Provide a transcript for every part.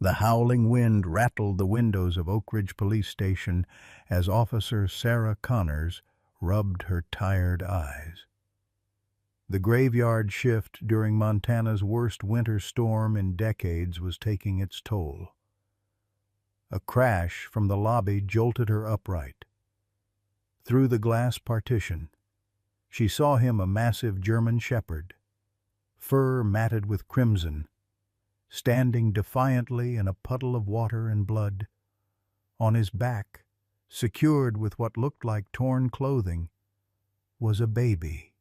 The howling wind rattled the windows of Oak Ridge Police Station as Officer Sarah Connors rubbed her tired eyes. The graveyard shift during Montana's worst winter storm in decades was taking its toll. A crash from the lobby jolted her upright. Through the glass partition, she saw him, a massive German shepherd, fur matted with crimson, standing defiantly in a puddle of water and blood. On his back, secured with what looked like torn clothing, was a baby.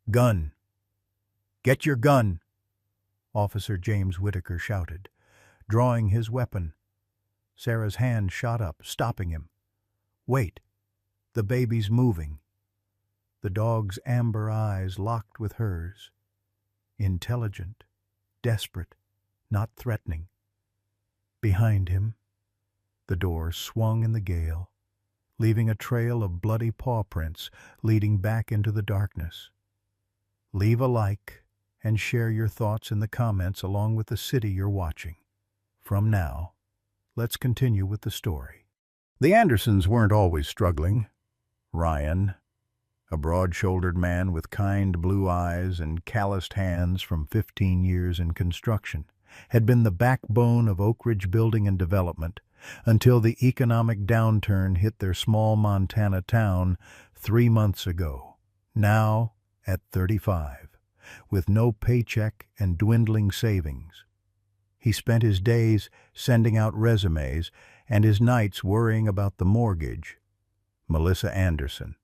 "Gun! Get your gun!" Officer James Whitaker shouted, drawing his weapon. Sarah's hand shot up, stopping him. "Wait! The baby's moving." The dog's amber eyes locked with hers. Intelligent, desperate, not threatening. Behind him, the door swung in the gale, leaving a trail of bloody paw prints leading back into the darkness. Leave a like and share your thoughts in the comments along with the city you're watching. From now, let's continue with the story. The Andersons weren't always struggling. Ryan, a broad-shouldered man with kind blue eyes and calloused hands from 15 years in construction, had been the backbone of Oak Ridge Building and Development until the economic downturn hit their small Montana town 3 months ago. Now, at 35, with no paycheck and dwindling savings, he spent his days sending out resumes and his nights worrying about the mortgage. Melissa Anderson,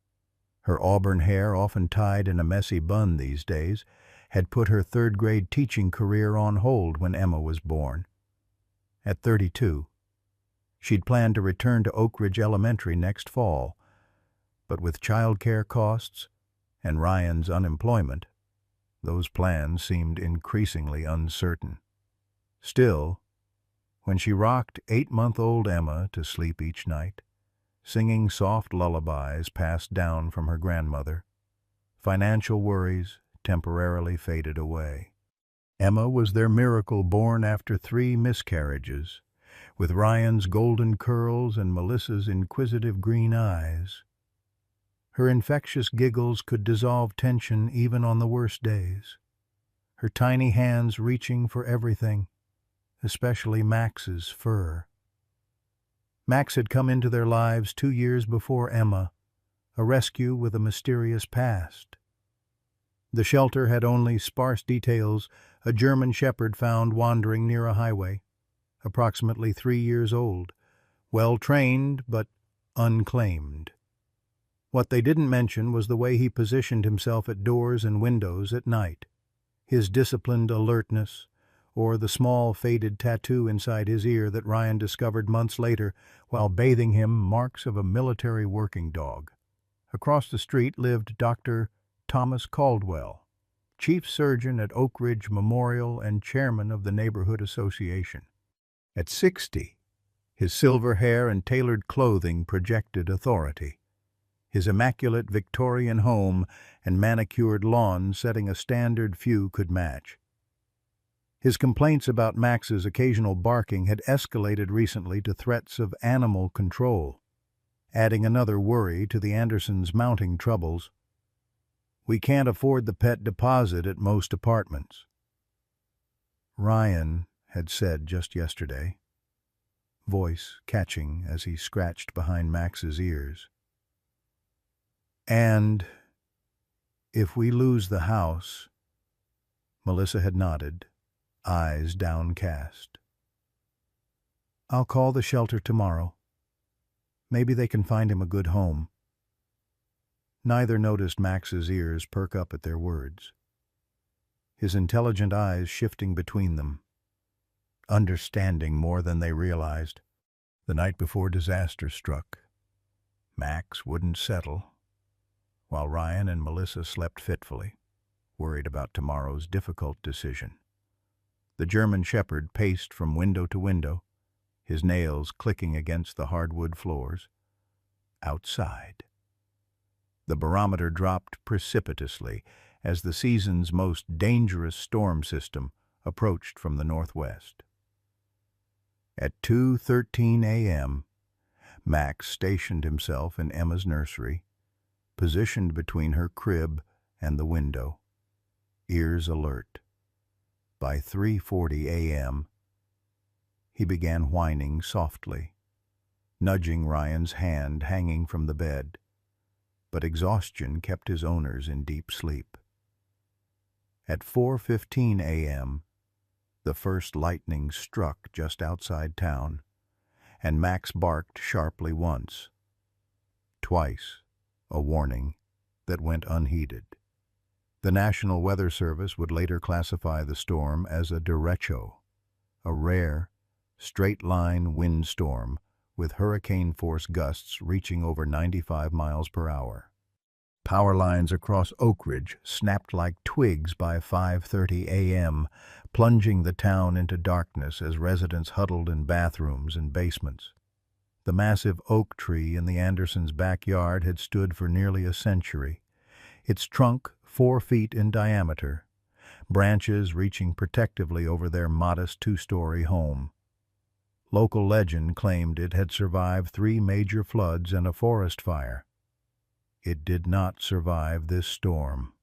her auburn hair often tied in a messy bun these days, had put her third-grade teaching career on hold when Emma was born. At 32, she'd planned to return to Oak Ridge Elementary next fall, but with childcare costs and Ryan's unemployment, those plans seemed increasingly uncertain. Still, when she rocked 8-month-old Emma to sleep each night, singing soft lullabies passed down from her grandmother, financial worries temporarily faded away. Emma was their miracle born after 3 miscarriages, with Ryan's golden curls and Melissa's inquisitive green eyes. Her infectious giggles could dissolve tension even on the worst days, her tiny hands reaching for everything, especially Max's fur. Max had come into their lives 2 years before Emma, a rescue with a mysterious past. The shelter had only sparse details: a German shepherd found wandering near a highway, approximately 3 years old, well-trained but unclaimed. What they didn't mention was the way he positioned himself at doors and windows at night, his disciplined alertness, or the small faded tattoo inside his ear that Ryan discovered months later while bathing him, marks of a military working dog. Across the street lived Dr. Thomas Caldwell, chief surgeon at Oak Ridge Memorial and chairman of the neighborhood association. At 60, his silver hair and tailored clothing projected authority, his immaculate Victorian home and manicured lawn setting a standard few could match. His complaints about Max's occasional barking had escalated recently to threats of animal control, adding another worry to the Andersons' mounting troubles. "We can't afford the pet deposit at most apartments," Ryan had said just yesterday, voice catching as he scratched behind Max's ears. "And if we lose the house," Melissa had nodded, eyes downcast. "I'll call the shelter tomorrow. Maybe they can find him a good home." Neither noticed Max's ears perk up at their words, his intelligent eyes shifting between them, understanding more than they realized. The night before disaster struck, Max wouldn't settle, while Ryan and Melissa slept fitfully, worried about tomorrow's difficult decision. The German shepherd paced from window to window, his nails clicking against the hardwood floors. Outside, the barometer dropped precipitously as the season's most dangerous storm system approached from the northwest. At 2:13 a.m., Max stationed himself in Emma's nursery, positioned between her crib and the window, ears alert. By 3:40 a.m., he began whining softly, nudging Ryan's hand hanging from the bed, but exhaustion kept his owners in deep sleep. At 4:15 a.m., the first lightning struck just outside town, and Max barked sharply once. Twice, a warning that went unheeded. The National Weather Service would later classify the storm as a derecho, a rare, straight-line windstorm with hurricane-force gusts reaching over 95 miles per hour. Power lines across Oak Ridge snapped like twigs by 5:30 a.m., plunging the town into darkness as residents huddled in bathrooms and basements. The massive oak tree in the Andersons' backyard had stood for nearly a century, its trunk 4 feet in diameter, branches reaching protectively over their modest 2-story home. Local legend claimed it had survived 3 major floods and a forest fire. It did not survive this storm.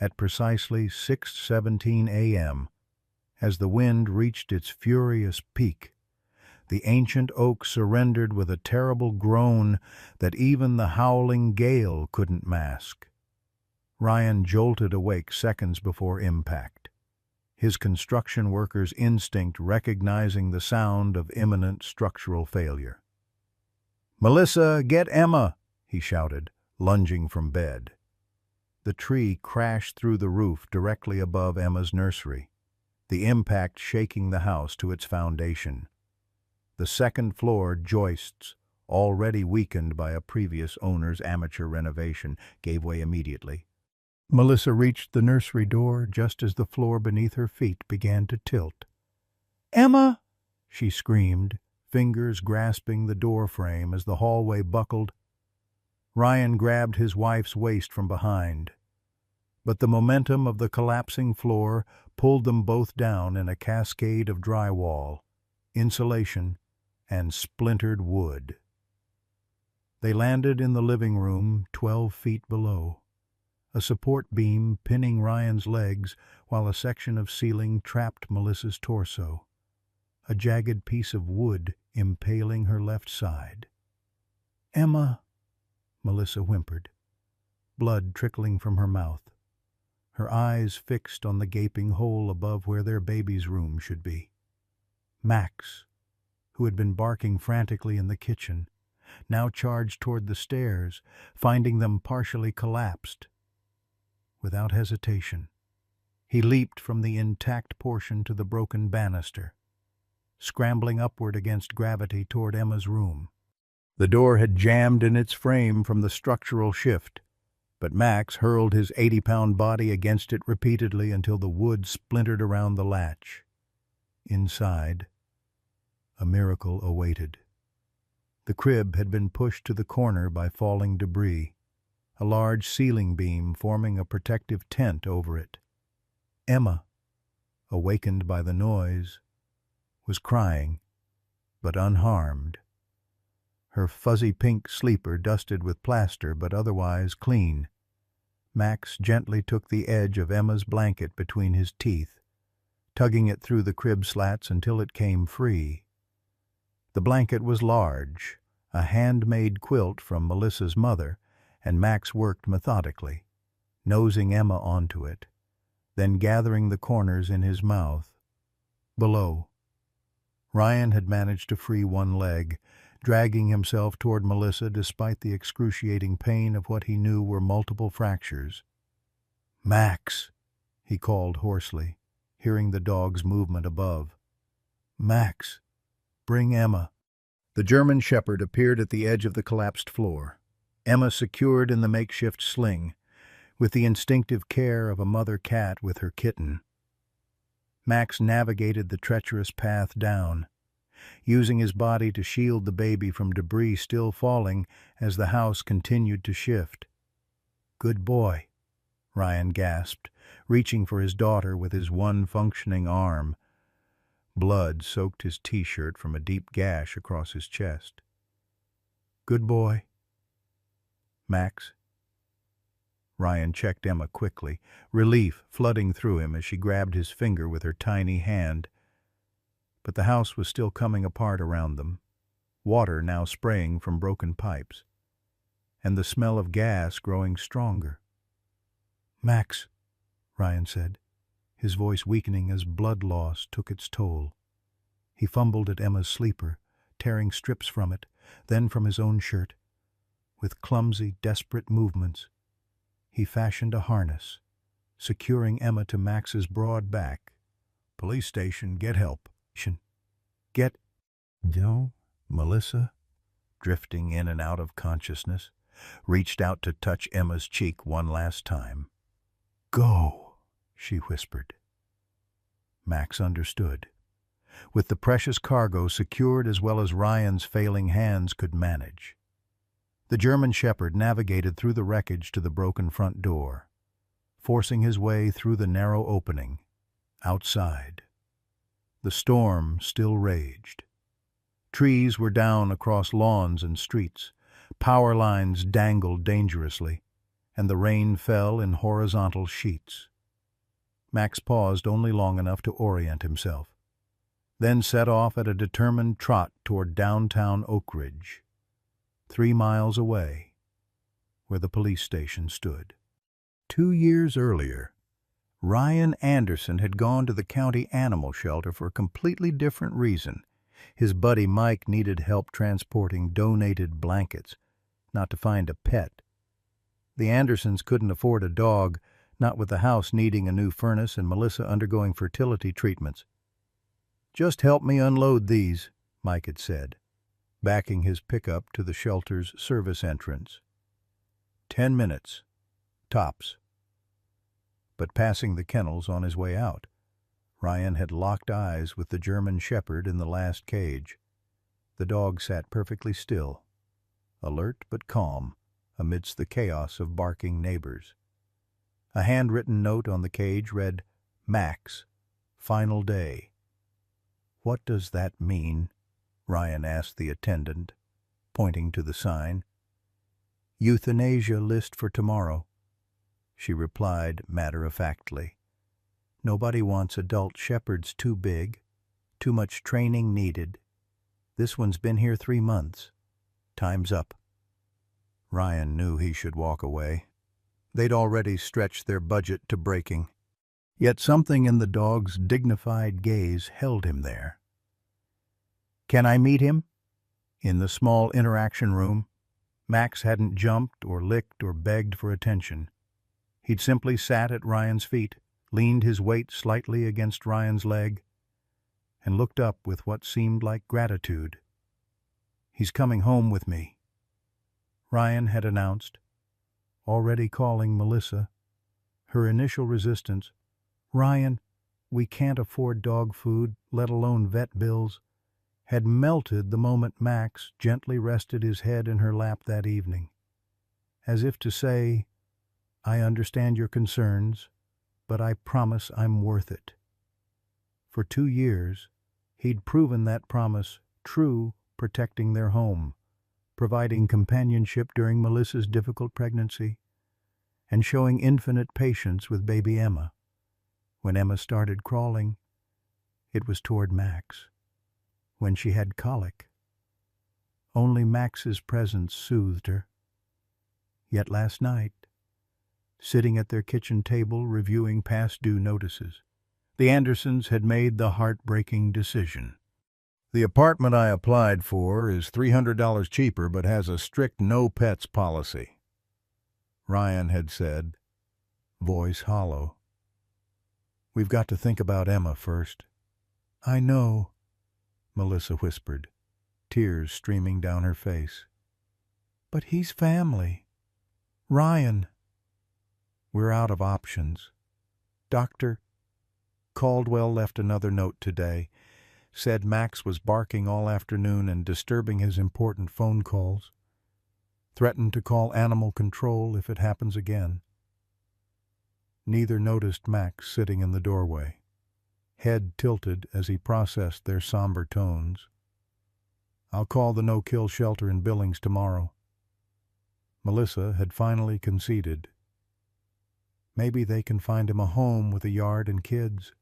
At precisely 6:17 a.m., as the wind reached its furious peak, the ancient oak surrendered with a terrible groan that even the howling gale couldn't mask. Ryan jolted awake seconds before impact, his construction worker's instinct recognizing the sound of imminent structural failure. "Melissa, get Emma!" he shouted, lunging from bed. The tree crashed through the roof directly above Emma's nursery, the impact shaking the house to its foundation. The second-floor joists, already weakened by a previous owner's amateur renovation, gave way immediately. Melissa reached the nursery door just as the floor beneath her feet began to tilt. "Emma!" she screamed, fingers grasping the door frame as the hallway buckled. Ryan grabbed his wife's waist from behind, but the momentum of the collapsing floor pulled them both down in a cascade of drywall, insulation, and splintered wood. They landed in the living room 12 feet below, a support beam pinning Ryan's legs while a section of ceiling trapped Melissa's torso, a jagged piece of wood impaling her left side. "Emma," Melissa whimpered, blood trickling from her mouth, her eyes fixed on the gaping hole above where their baby's room should be. Max, who had been barking frantically in the kitchen, now charged toward the stairs, finding them partially collapsed. Without hesitation, he leaped from the intact portion to the broken banister, scrambling upward against gravity toward Emma's room. The door had jammed in its frame from the structural shift, but Max hurled his 80-pound body against it repeatedly until the wood splintered around the latch. Inside, a miracle awaited. The crib had been pushed to the corner by falling debris, a large ceiling beam forming a protective tent over it. Emma, awakened by the noise, was crying, but unharmed. Her fuzzy pink sleeper dusted with plaster but otherwise clean. Max gently took the edge of Emma's blanket between his teeth, tugging it through the crib slats until it came free. The blanket was large, a handmade quilt from Melissa's mother, and Max worked methodically, nosing Emma onto it, then gathering the corners in his mouth. Below, Ryan had managed to free one leg, dragging himself toward Melissa despite the excruciating pain of what he knew were multiple fractures. "Max," he called hoarsely, hearing the dog's movement above. "Max, bring Emma." The German shepherd appeared at the edge of the collapsed floor, Emma secured in the makeshift sling, with the instinctive care of a mother cat with her kitten. Max navigated the treacherous path down, using his body to shield the baby from debris still falling as the house continued to shift. "Good boy," Ryan gasped, reaching for his daughter with his one functioning arm. Blood soaked his t-shirt from a deep gash across his chest. "Good boy." "Max?" Ryan checked Emma quickly, relief flooding through him as she grabbed his finger with her tiny hand. But the house was still coming apart around them, water now spraying from broken pipes, and the smell of gas growing stronger. "Max," Ryan said, his voice weakening as blood loss took its toll. He fumbled at Emma's sleeper, tearing strips from it, then from his own shirt. With clumsy, desperate movements, he fashioned a harness, securing Emma to Max's broad back. "Police station, get help." "Get..." No, Melissa, drifting in and out of consciousness, reached out to touch Emma's cheek one last time. "Go," she whispered. Max understood. With the precious cargo secured as well as Ryan's failing hands could manage, the German Shepherd navigated through the wreckage to the broken front door, forcing his way through the narrow opening. Outside, the storm still raged. Trees were down across lawns and streets, power lines dangled dangerously, and the rain fell in horizontal sheets. Max paused only long enough to orient himself, then set off at a determined trot toward downtown Oak Ridge, 3 miles away, where the police station stood. 2 years earlier, Ryan Anderson had gone to the county animal shelter for a completely different reason. His buddy Mike needed help transporting donated blankets, not to find a pet. The Andersons couldn't afford a dog, not with the house needing a new furnace and Melissa undergoing fertility treatments. "Just help me unload these," Mike had said, backing his pickup to the shelter's service entrance. 10 minutes, tops. But passing the kennels on his way out, Ryan had locked eyes with the German Shepherd in the last cage. The dog sat perfectly still, alert but calm, amidst the chaos of barking neighbors. A handwritten note on the cage read, "Max, final day." "What does that mean?" Ryan asked the attendant, pointing to the sign. "Euthanasia list for tomorrow," she replied matter-of-factly. "Nobody wants adult shepherds too big, too much training needed. This one's been here 3 months. Time's up." Ryan knew he should walk away. They'd already stretched their budget to breaking. Yet something in the dog's dignified gaze held him there. "Can I meet him?" In the small interaction room, Max hadn't jumped or licked or begged for attention. He'd simply sat at Ryan's feet, leaned his weight slightly against Ryan's leg, and looked up with what seemed like gratitude. "He's coming home with me," Ryan had announced, already calling Melissa. Her initial resistance, "Ryan, we can't afford dog food, let alone vet bills," had melted the moment Max gently rested his head in her lap that evening, as if to say, "I understand your concerns, but I promise I'm worth it." For 2 years, he'd proven that promise true, protecting their home, providing companionship during Melissa's difficult pregnancy, and showing infinite patience with baby Emma. When Emma started crawling, it was toward Max. When she had colic, only Max's presence soothed her. Yet last night, sitting at their kitchen table reviewing past due notices, the Andersons had made the heartbreaking decision. "The apartment I applied for is $300 cheaper but has a strict no-pets policy," Ryan had said, voice hollow. "We've got to think about Emma first." "I know," Melissa whispered, tears streaming down her face. "But he's family. Ryan." "We're out of options. Dr. Caldwell left another note today. Said Max was barking all afternoon and disturbing his important phone calls. Threatened to call animal control if it happens again." Neither noticed Max sitting in the doorway. head tilted as he processed their somber tones. "I'll call the no-kill shelter in Billings tomorrow." Melissa had finally conceded. Maybe they can find him a home with a yard and kids.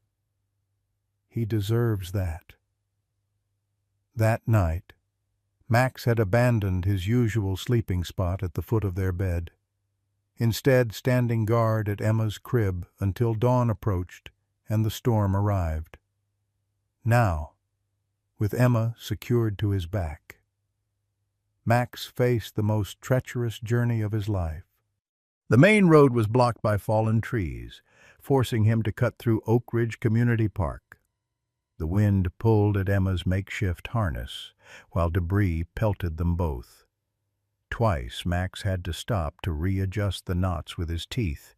He deserves that. That night, Max had abandoned his usual sleeping spot at the foot of their bed, instead standing guard at Emma's crib until dawn approached and the storm arrived. Now, with Emma secured to his back, Max faced the most treacherous journey of his life. The main road was blocked by fallen trees, forcing him to cut through Oak Ridge Community Park. The wind pulled at Emma's makeshift harness, while debris pelted them both. Twice Max had to stop to readjust the knots with his teeth,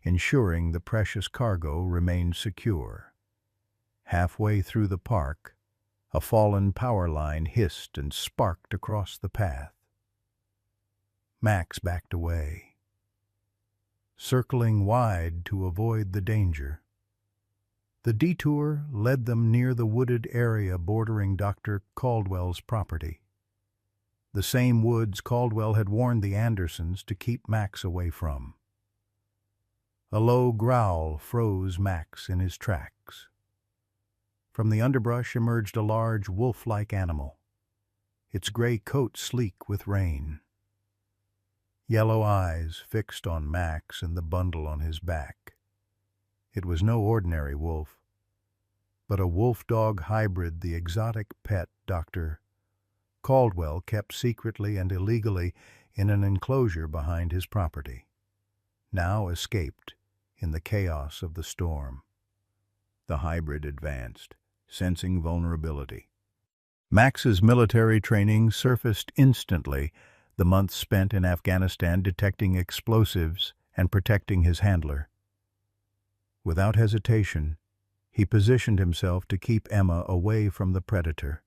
ensuring the precious cargo remained secure. Halfway through the park, a fallen power line hissed and sparked across the path. Max backed away, circling wide to avoid the danger. The detour led them near the wooded area bordering Dr. Caldwell's property, the same woods Caldwell had warned the Andersons to keep Max away from. A low growl froze Max in his tracks. From the underbrush emerged a large wolf-like animal, its gray coat sleek with rain. Yellow eyes fixed on Max and the bundle on his back. It was no ordinary wolf, but a wolf-dog hybrid, the exotic pet Dr. Caldwell kept secretly and illegally in an enclosure behind his property, now escaped in the chaos of the storm. The hybrid advanced, sensing vulnerability. Max's military training surfaced instantly, the months spent in Afghanistan detecting explosives and protecting his handler. Without hesitation, he positioned himself to keep Emma away from the predator.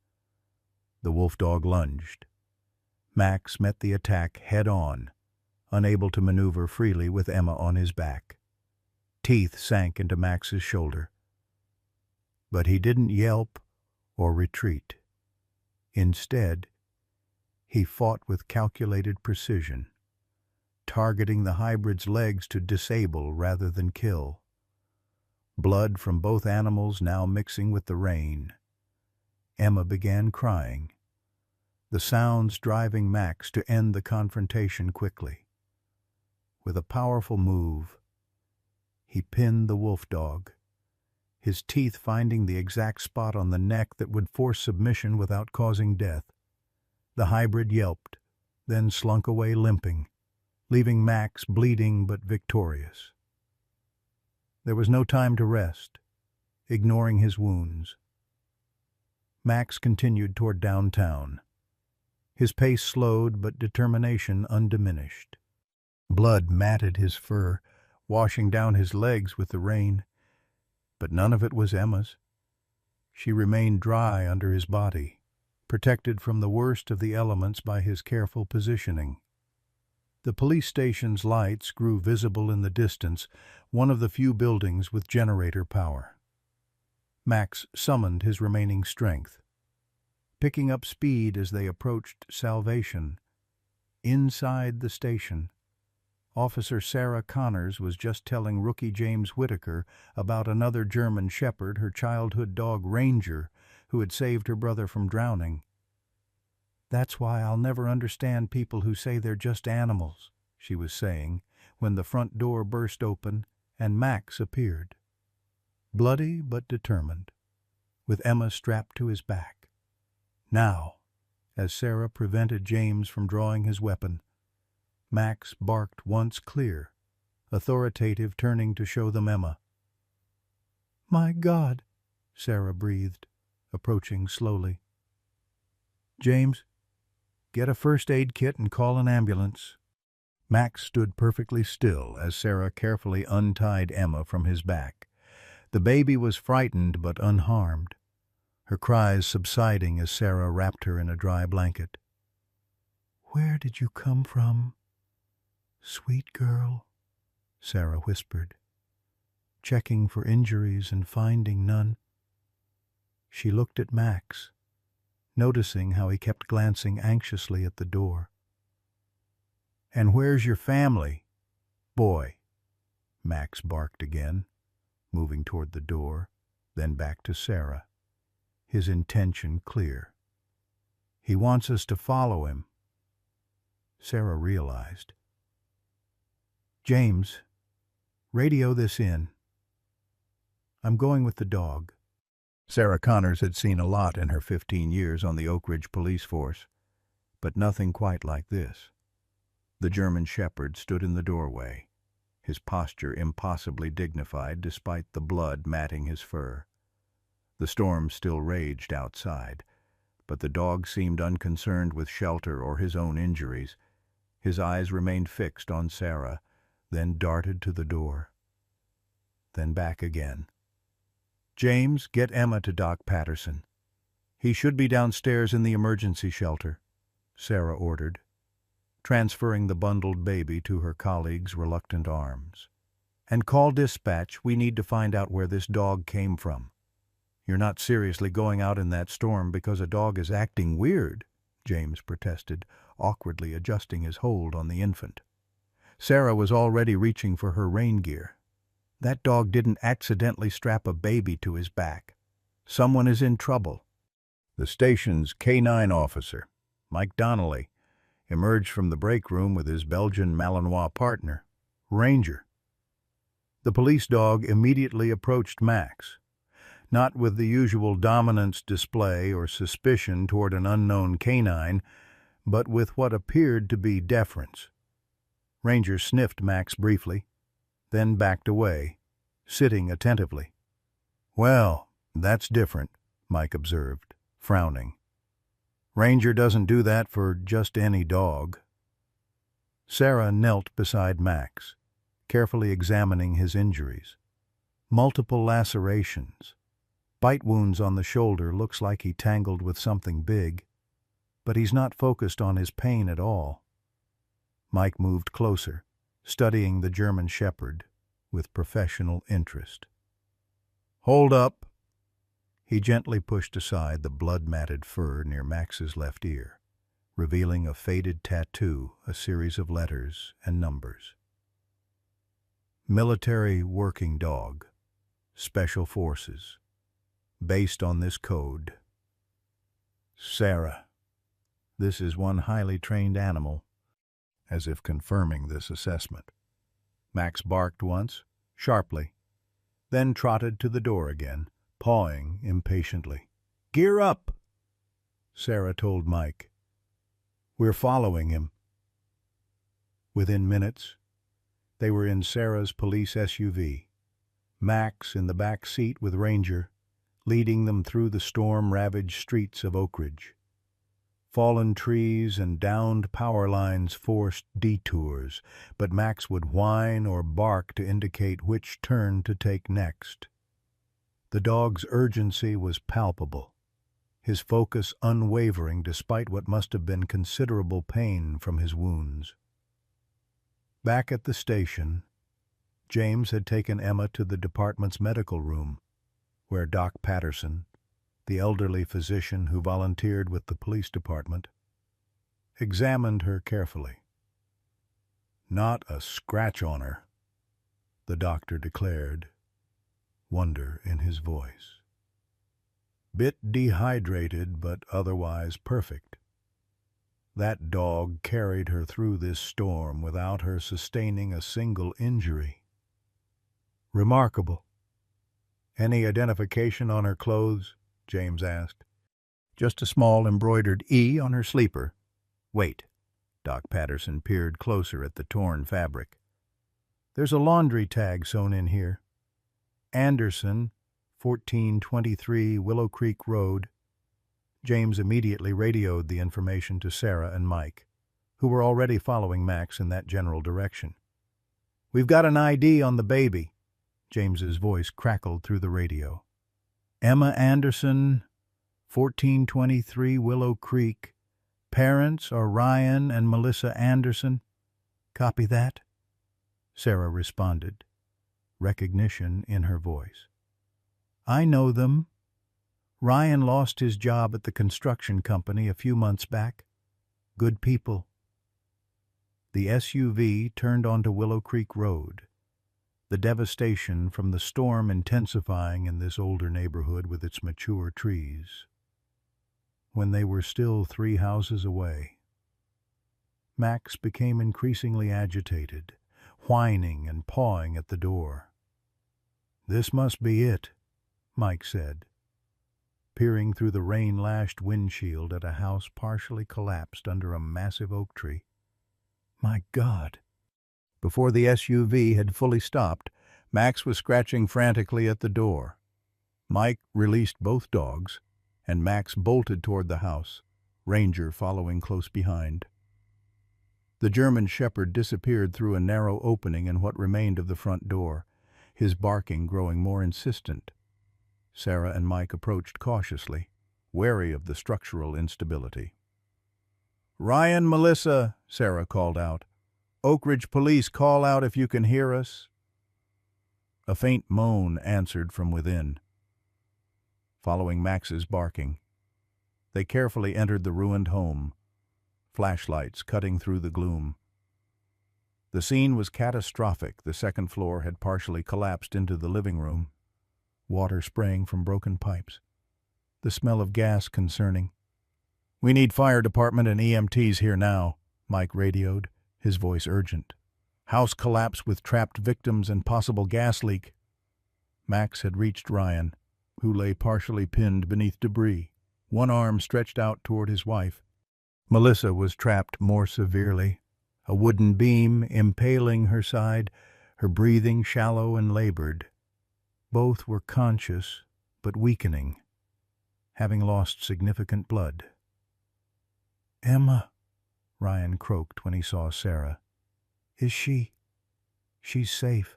The wolf-dog lunged. Max met the attack head-on, unable to maneuver freely with Emma on his back. Teeth sank into Max's shoulder. But he didn't yelp or retreat. Instead, he fought with calculated precision, targeting the hybrid's legs to disable rather than kill. Blood from both animals now mixing with the rain. Emma began crying, the sounds driving Max to end the confrontation quickly. With a powerful move, he pinned the wolf-dog, his teeth finding the exact spot on the neck that would force submission without causing death. The hybrid yelped, then slunk away limping, leaving Max bleeding but victorious. There was no time to rest, ignoring his wounds. Max continued toward downtown, his pace slowed but determination undiminished. Blood matted his fur, washing down his legs with the rain, but none of it was Emma's. She remained dry under his body, protected from the worst of the elements by his careful positioning. The police station's lights grew visible in the distance, one of the few buildings with generator power. Max summoned his remaining strength, picking up speed as they approached Salvation. Inside the station, Officer Sarah Connors was just telling rookie James Whitaker about another German shepherd, her childhood dog Ranger, who had saved her brother from drowning. "That's why I'll never understand people who say they're just animals," she was saying, when the front door burst open and Max appeared, bloody but determined, with Emma strapped to his back. Now, as Sarah prevented James from drawing his weapon, Max barked once clear, authoritative, turning to show them Emma. "My God," Sarah breathed, approaching slowly. "James, get a first aid kit and call an ambulance." Max stood perfectly still as Sarah carefully untied Emma from his back. The baby was frightened but unharmed, her cries subsiding as Sarah wrapped her in a dry blanket. "Where did you come from, sweet girl?" Sarah whispered, checking for injuries and finding none. She looked at Max, noticing how he kept glancing anxiously at the door. "And where's your family, boy?" Max barked again, moving toward the door, then back to Sarah, his intention clear. "He wants us to follow him." Sarah realized. "James, radio this in. I'm going with the dog." Sarah Connors had seen a lot in her 15 years on the Oak Ridge police force, but nothing quite like this. The German Shepherd stood in the doorway, his posture impossibly dignified despite the blood matting his fur. The storm still raged outside, but the dog seemed unconcerned with shelter or his own injuries. His eyes remained fixed on Sarah, then darted to the door, then back again. "James, get Emma to Doc Patterson. He should be downstairs in the emergency shelter," Sarah ordered, transferring the bundled baby to her colleague's reluctant arms. "And call dispatch. We need to find out where this dog came from. You're not seriously going out in that storm because a dog is acting weird," James protested, awkwardly adjusting his hold on the infant. Sarah was already reaching for her rain gear. "That dog didn't accidentally strap a baby to his back. Someone is in trouble." The station's K-9 officer, Mike Donnelly, emerged from the break room with his Belgian Malinois partner, Ranger. The police dog immediately approached Max, not with the usual dominance display or suspicion toward an unknown canine, but with what appeared to be deference. Ranger sniffed Max briefly, then backed away, sitting attentively. "Well, that's different," Mike observed, frowning. "Ranger doesn't do that for just any dog." Sarah knelt beside Max, carefully examining his injuries. Multiple lacerations. Bite wounds on the shoulder. Looks like he tangled with something big, but he's not focused on his pain at all. Mike moved closer, studying the German Shepherd with professional interest. "Hold up." He gently pushed aside the blood-matted fur near Max's left ear, revealing a faded tattoo, a series of letters and numbers. "Military working dog. Special Forces. Based on this code." "Sarah, this is one highly trained animal," as if confirming this assessment. Max barked once, sharply, then trotted to the door again, pawing impatiently. "Gear up," Sarah told Mike. "We're following him." Within minutes, they were in Sarah's police SUV, Max in the back seat with Ranger, leading them through the storm-ravaged streets of Oak Ridge. Fallen trees and downed power lines forced detours, but Max would whine or bark to indicate which turn to take next. The dog's urgency was palpable, his focus unwavering despite what must have been considerable pain from his wounds. Back at the station, James had taken Emma to the department's medical room, where Doc Patterson, the elderly physician who volunteered with the police department, examined her carefully. "Not a scratch on her," the doctor declared, wonder in his voice. "Bit dehydrated, but otherwise perfect. That dog carried her through this storm without her sustaining a single injury." "Remarkable. Any identification on her clothes?" James asked. "Just a small embroidered E on her sleeper." "Wait." Doc Patterson peered closer at the torn fabric. "There's a laundry tag sewn in here. Anderson, 1423 Willow Creek Road." James immediately radioed the information to Sarah and Mike, who were already following Max in that general direction. "We've got an ID on the baby." James's voice crackled through the radio. "Emma Anderson, 1423 Willow Creek. Parents are Ryan and Melissa Anderson." "Copy that," Sarah responded, recognition in her voice. "I know them. Ryan lost his job at the construction company a few months back. Good people. The SUV turned onto Willow Creek Road, the devastation from the storm intensifying in this older neighborhood with its mature trees. When they were still 3 houses away, Max became increasingly agitated, whining and pawing at the door. "This must be it," Mike said, peering through the rain-lashed windshield at a house partially collapsed under a massive oak tree. "My God!" Before the SUV had fully stopped, Max was scratching frantically at the door. Mike released both dogs, and Max bolted toward the house, Ranger following close behind. The German Shepherd disappeared through a narrow opening in what remained of the front door, his barking growing more insistent. Sarah and Mike approached cautiously, wary of the structural instability. "Ryan, Melissa," Sarah called out. "Oak Ridge Police, call out if you can hear us." A faint moan answered from within. Following Max's barking, they carefully entered the ruined home, flashlights cutting through the gloom. The scene was catastrophic. The second floor had partially collapsed into the living room, water spraying from broken pipes, the smell of gas concerning. "We need fire department and EMTs here now," Mike radioed, his voice urgent. "House collapse with trapped victims and possible gas leak." Max had reached Ryan, who lay partially pinned beneath debris, one arm stretched out toward his wife. Melissa was trapped more severely, a wooden beam impaling her side, her breathing shallow and labored. Both were conscious, but weakening, having lost significant blood. "Emma," Ryan croaked when he saw Sarah. "Is she? She's safe,"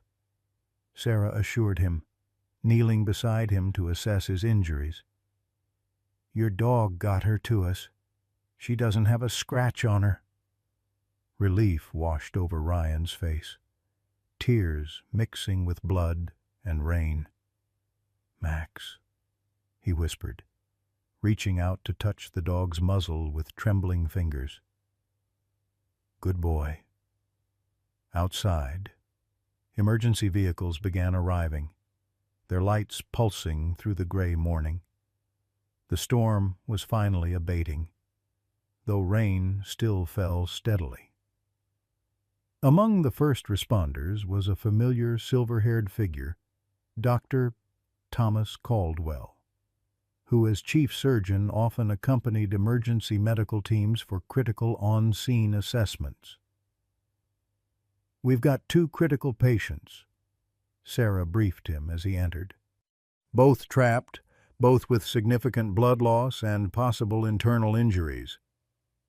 Sarah assured him, kneeling beside him to assess his injuries. "Your dog got her to us. She doesn't have a scratch on her." Relief washed over Ryan's face, tears mixing with blood and rain. "Max," he whispered, reaching out to touch the dog's muzzle with trembling fingers. "Good boy." Outside, emergency vehicles began arriving, their lights pulsing through the gray morning. The storm was finally abating, though rain still fell steadily. Among the first responders was a familiar silver-haired figure, Dr. Thomas Caldwell, who as chief surgeon often accompanied emergency medical teams for critical on-scene assessments. "We've got 2 critical patients," Sarah briefed him as he entered. "Both trapped, both with significant blood loss and possible internal injuries."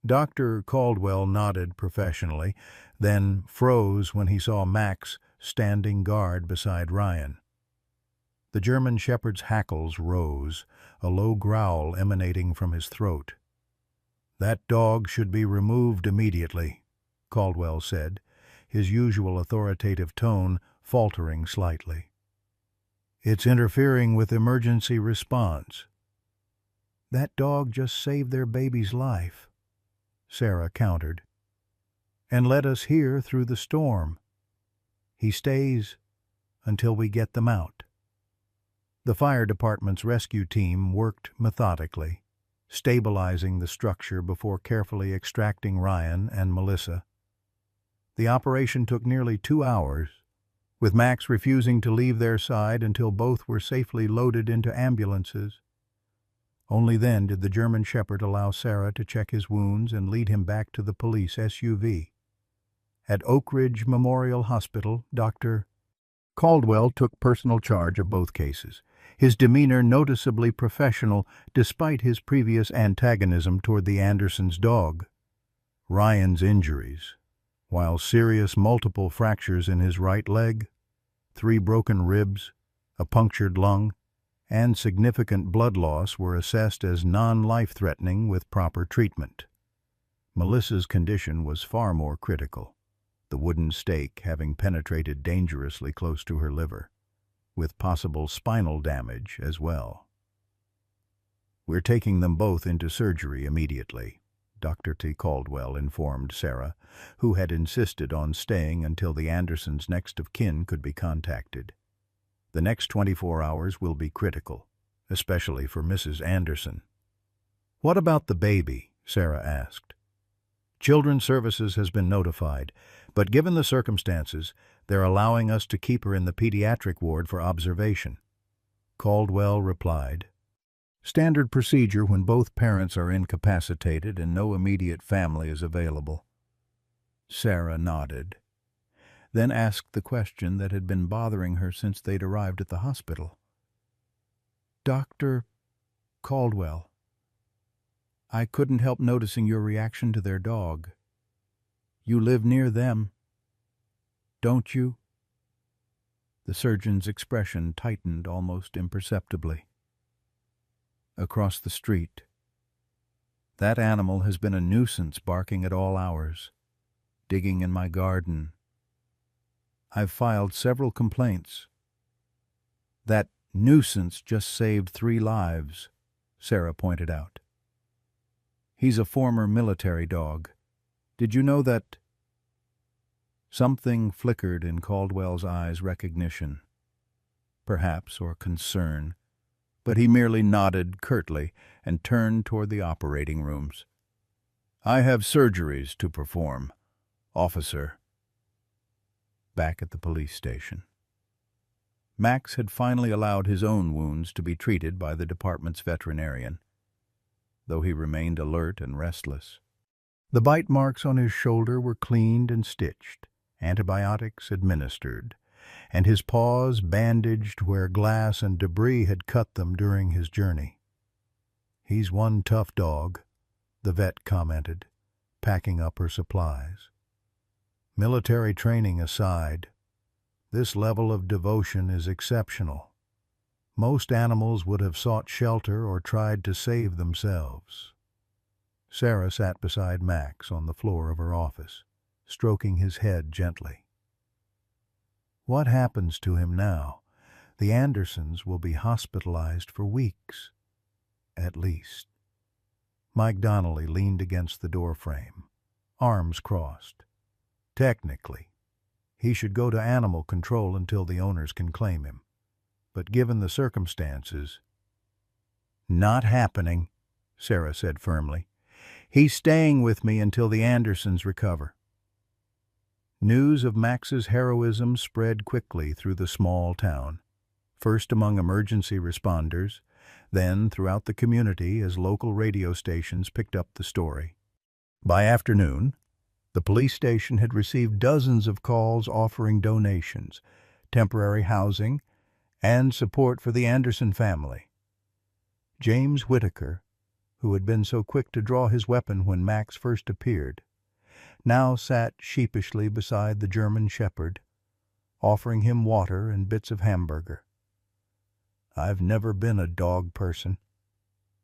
Dr. Caldwell nodded professionally, then froze when he saw Max standing guard beside Ryan. The German Shepherd's hackles rose, a low growl emanating from his throat. "That dog should be removed immediately," Caldwell said, his usual authoritative tone faltering slightly. "It's interfering with emergency response." "That dog just saved their baby's life," Sarah countered, "and led us here through the storm. He stays until we get them out." The fire department's rescue team worked methodically, stabilizing the structure before carefully extracting Ryan and Melissa. The operation took nearly 2 hours, with Max refusing to leave their side until both were safely loaded into ambulances. Only then did the German Shepherd allow Sarah to check his wounds and lead him back to the police SUV. At Oak Ridge Memorial Hospital, Dr. Caldwell took personal charge of both cases, his demeanor noticeably professional despite his previous antagonism toward the Andersons' dog. Ryan's injuries, while serious multiple fractures in his right leg, 3 broken ribs, a punctured lung, and significant blood loss, were assessed as non-life-threatening with proper treatment. Melissa's condition was far more critical, the wooden stake having penetrated dangerously close to her liver, with possible spinal damage as well. "We're taking them both into surgery immediately," Dr. T. Caldwell informed Sarah, who had insisted on staying until the Andersons' next of kin could be contacted. "The next 24 hours will be critical, especially for Mrs. Anderson." "What about the baby?" Sarah asked. "Children's Services has been notified, but given the circumstances, they're allowing us to keep her in the pediatric ward for observation," Caldwell replied. "Standard procedure when both parents are incapacitated and no immediate family is available." Sarah nodded, then asked the question that had been bothering her since they'd arrived at the hospital. "Dr. Caldwell, I couldn't help noticing your reaction to their dog. You live near them, don't you?" The surgeon's expression tightened almost imperceptibly. "Across the street. That animal has been a nuisance, barking at all hours, digging in my garden. I've filed several complaints. That nuisance just saved 3 lives," Sarah pointed out. "He's a former military dog. Did you know that?" Something flickered in Caldwell's eyes, recognition, perhaps, or concern, but he merely nodded curtly and turned toward the operating rooms. "I have surgeries to perform, officer." Back at the police station, Max had finally allowed his own wounds to be treated by the department's veterinarian, though he remained alert and restless. The bite marks on his shoulder were cleaned and stitched, antibiotics administered, and his paws bandaged where glass and debris had cut them during his journey. "He's one tough dog," the vet commented, packing up her supplies. "Military training aside, this level of devotion is exceptional. Most animals would have sought shelter or tried to save themselves." Sarah sat beside Max on the floor of her office, stroking his head gently. "What happens to him now? The Andersons will be hospitalized for weeks, at least." Mike Donnelly leaned against the doorframe, arms crossed. "Technically, he should go to animal control until the owners can claim him. But given the circumstances—" "Not happening," Sarah said firmly. "He's staying with me until the Andersons recover." News of Max's heroism spread quickly through the small town, first among emergency responders, then throughout the community as local radio stations picked up the story. By afternoon, the police station had received dozens of calls offering donations, temporary housing, and support for the Anderson family. James Whitaker, who had been so quick to draw his weapon when Max first appeared, now sat sheepishly beside the German shepherd, offering him water and bits of hamburger. "I've never been a dog person,"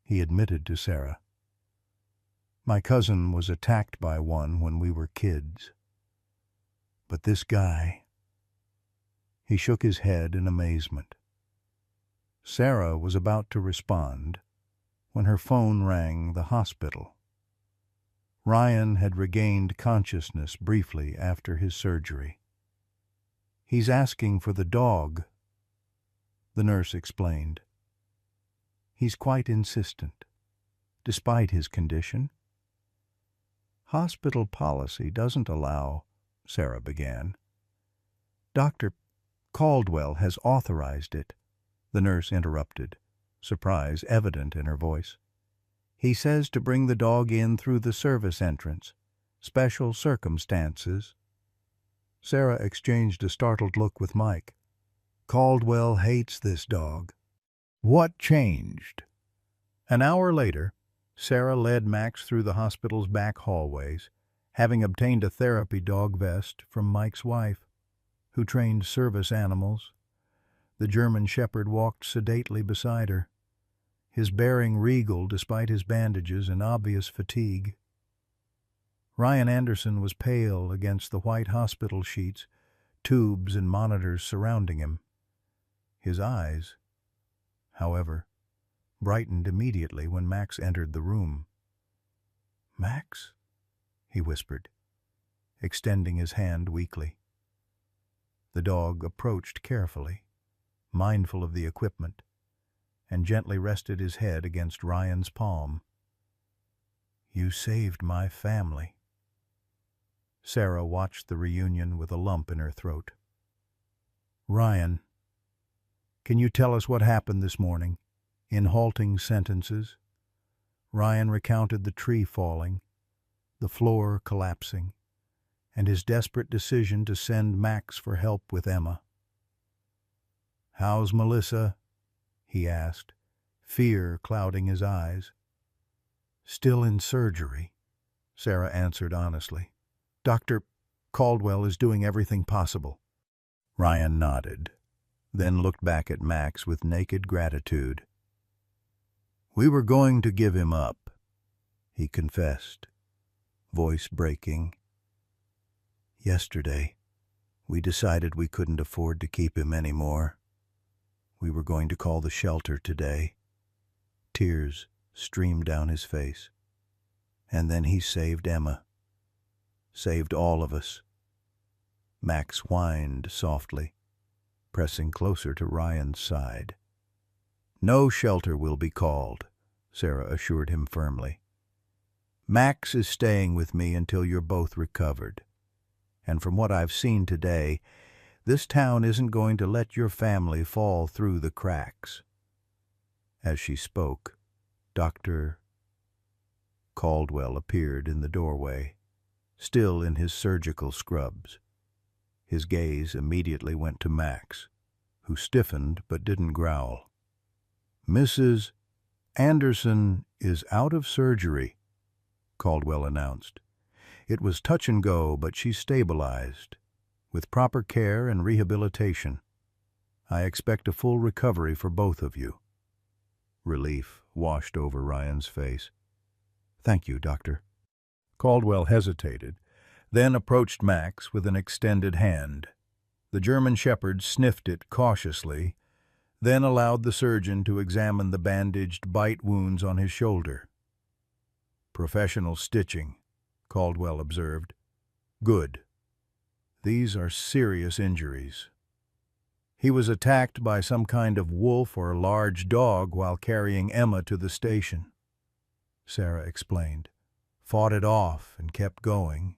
he admitted to Sarah. "My cousin was attacked by one when we were kids. But this guy—" He shook his head in amazement. Sarah was about to respond when her phone rang the hospital. Ryan had regained consciousness briefly after his surgery. "He's asking for the dog," the nurse explained. "He's quite insistent, despite his condition." "Hospital policy doesn't allow," Sarah began. "Dr. Caldwell has authorized it," the nurse interrupted, surprise evident in her voice. "He says to bring the dog in through the service entrance. Special circumstances." Sarah exchanged a startled look with Mike. "Caldwell hates this dog." What changed? An hour later, Sarah led Max through the hospital's back hallways, having obtained a therapy dog vest from Mike's wife, who trained service animals. The German shepherd walked sedately beside her, his bearing regal despite his bandages and obvious fatigue. Ryan Anderson was pale against the white hospital sheets, tubes and monitors surrounding him. His eyes, however, brightened immediately when Max entered the room. "Max?" he whispered, extending his hand weakly. The dog approached carefully, mindful of the equipment, and gently rested his head against Ryan's palm. "You saved my family." Sarah watched the reunion with a lump in her throat. "Ryan, can you tell us what happened this morning?" In halting sentences, Ryan recounted the tree falling, the floor collapsing, and his desperate decision to send Max for help with Emma. "How's Melissa?" he asked, fear clouding his eyes. "Still in surgery," Sarah answered honestly. "Dr. Caldwell is doing everything possible." Ryan nodded, then looked back at Max with naked gratitude. "We were going to give him up," he confessed, voice breaking. "Yesterday, we decided we couldn't afford to keep him anymore. We were going to call the shelter today." Tears streamed down his face. "And then he saved Emma. Saved all of us." Max whined softly, pressing closer to Ryan's side. "No shelter will be called," Sarah assured him firmly. "Max is staying with me until you're both recovered. And from what I've seen today, this town isn't going to let your family fall through the cracks." As she spoke, Dr. Caldwell appeared in the doorway, still in his surgical scrubs. His gaze immediately went to Max, who stiffened but didn't growl. "Mrs. Anderson is out of surgery," Caldwell announced. "It was touch and go, but she's stabilized. With proper care and rehabilitation, I expect a full recovery for both of you." Relief washed over Ryan's face. "Thank you, Doctor." Caldwell hesitated, then approached Max with an extended hand. The German Shepherd sniffed it cautiously, then allowed the surgeon to examine the bandaged bite wounds on his shoulder. "Professional stitching," Caldwell observed. "Good. These are serious injuries. He was attacked by some kind of wolf or large dog while carrying Emma to the station," Sarah explained. "Fought it off and kept going."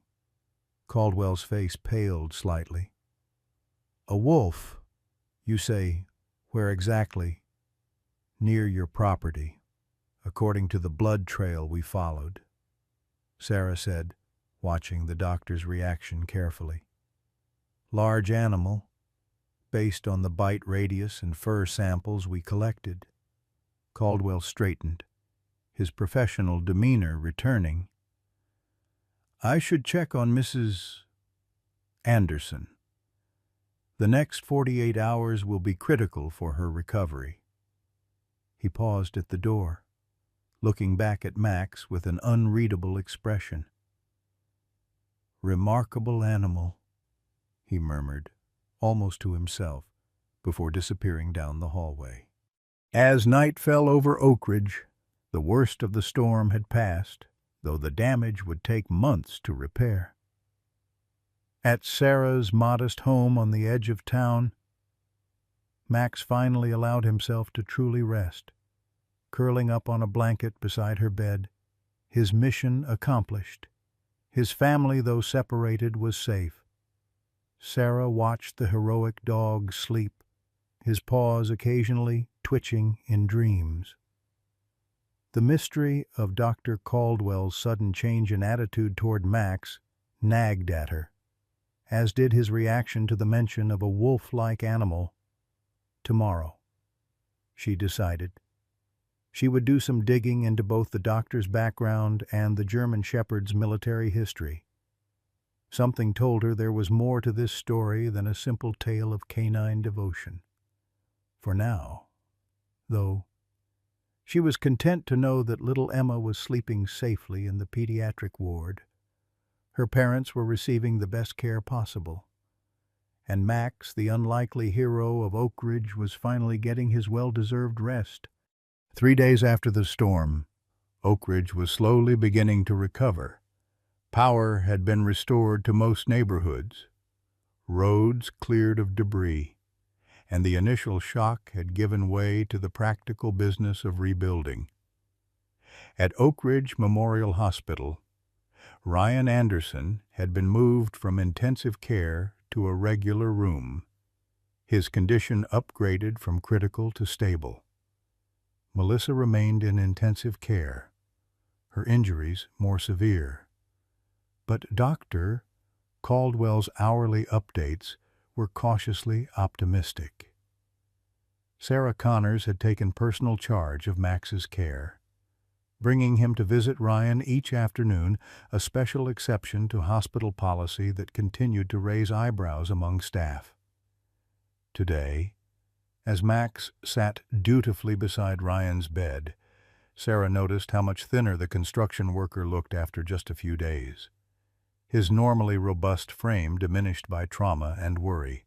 Caldwell's face paled slightly. "A wolf, you say, where exactly?" "Near your property, according to the blood trail we followed," Sarah said, watching the doctor's reaction carefully. "Large animal, based on the bite radius and fur samples we collected." Caldwell straightened, his professional demeanor returning. "I should check on Mrs. Anderson. The next 48 hours will be critical for her recovery." He paused at the door, looking back at Max with an unreadable expression. "Remarkable animal," he murmured, almost to himself, before disappearing down the hallway. As night fell over Oak Ridge, the worst of the storm had passed, though the damage would take months to repair. At Sarah's modest home on the edge of town, Max finally allowed himself to truly rest, curling up on a blanket beside her bed, his mission accomplished. His family, though separated, was safe. Sarah watched the heroic dog sleep, his paws occasionally twitching in dreams. The mystery of Dr. Caldwell's sudden change in attitude toward Max nagged at her, as did his reaction to the mention of a wolf-like animal. Tomorrow, she decided, she would do some digging into both the doctor's background and the German Shepherd's military history. Something told her there was more to this story than a simple tale of canine devotion. For now, though, she was content to know that little Emma was sleeping safely in the pediatric ward. Her parents were receiving the best care possible, and Max, the unlikely hero of Oak Ridge, was finally getting his well-deserved rest. 3 days after the storm, Oak Ridge was slowly beginning to recover. Power had been restored to most neighborhoods, roads cleared of debris, and the initial shock had given way to the practical business of rebuilding. At Oak Ridge Memorial Hospital, Ryan Anderson had been moved from intensive care to a regular room, his condition upgraded from critical to stable. Melissa remained in intensive care, her injuries more severe. But Dr. Caldwell's hourly updates were cautiously optimistic. Sarah Connors had taken personal charge of Max's care, bringing him to visit Ryan each afternoon, a special exception to hospital policy that continued to raise eyebrows among staff. Today, as Max sat dutifully beside Ryan's bed, Sarah noticed how much thinner the construction worker looked after just a few days, his normally robust frame diminished by trauma and worry.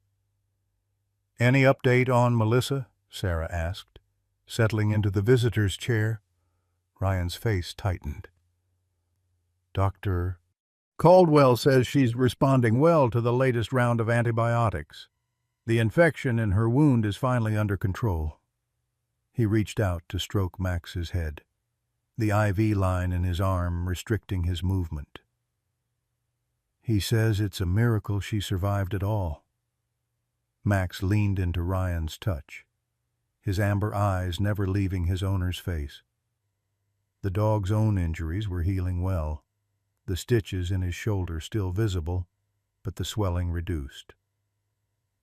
"Any update on Melissa?" Sarah asked, settling into the visitor's chair. Ryan's face tightened. "Dr. Caldwell says she's responding well to the latest round of antibiotics. The infection in her wound is finally under control." He reached out to stroke Max's head, the IV line in his arm restricting his movement. "He says it's a miracle she survived at all." Max leaned into Ryan's touch, his amber eyes never leaving his owner's face. The dog's own injuries were healing well, the stitches in his shoulder still visible, but the swelling reduced.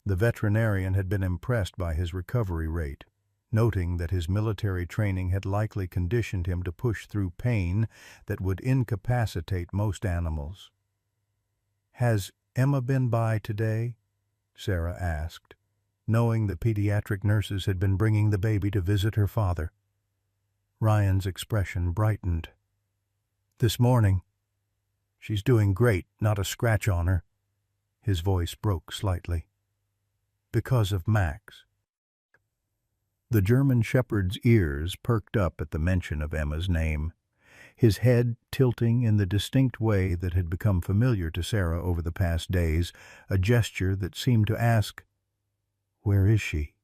The veterinarian had been impressed by his recovery rate, noting that his military training had likely conditioned him to push through pain that would incapacitate most animals. "Has Emma been by today?" Sarah asked, knowing the pediatric nurses had been bringing the baby to visit her father. Ryan's expression brightened. "This morning. She's doing great, not a scratch on her." His voice broke slightly. "Because of Max." The German shepherd's ears perked up at the mention of Emma's name, his head tilting in the distinct way that had become familiar to Sarah over the past days, a gesture that seemed to ask, "Where is she?"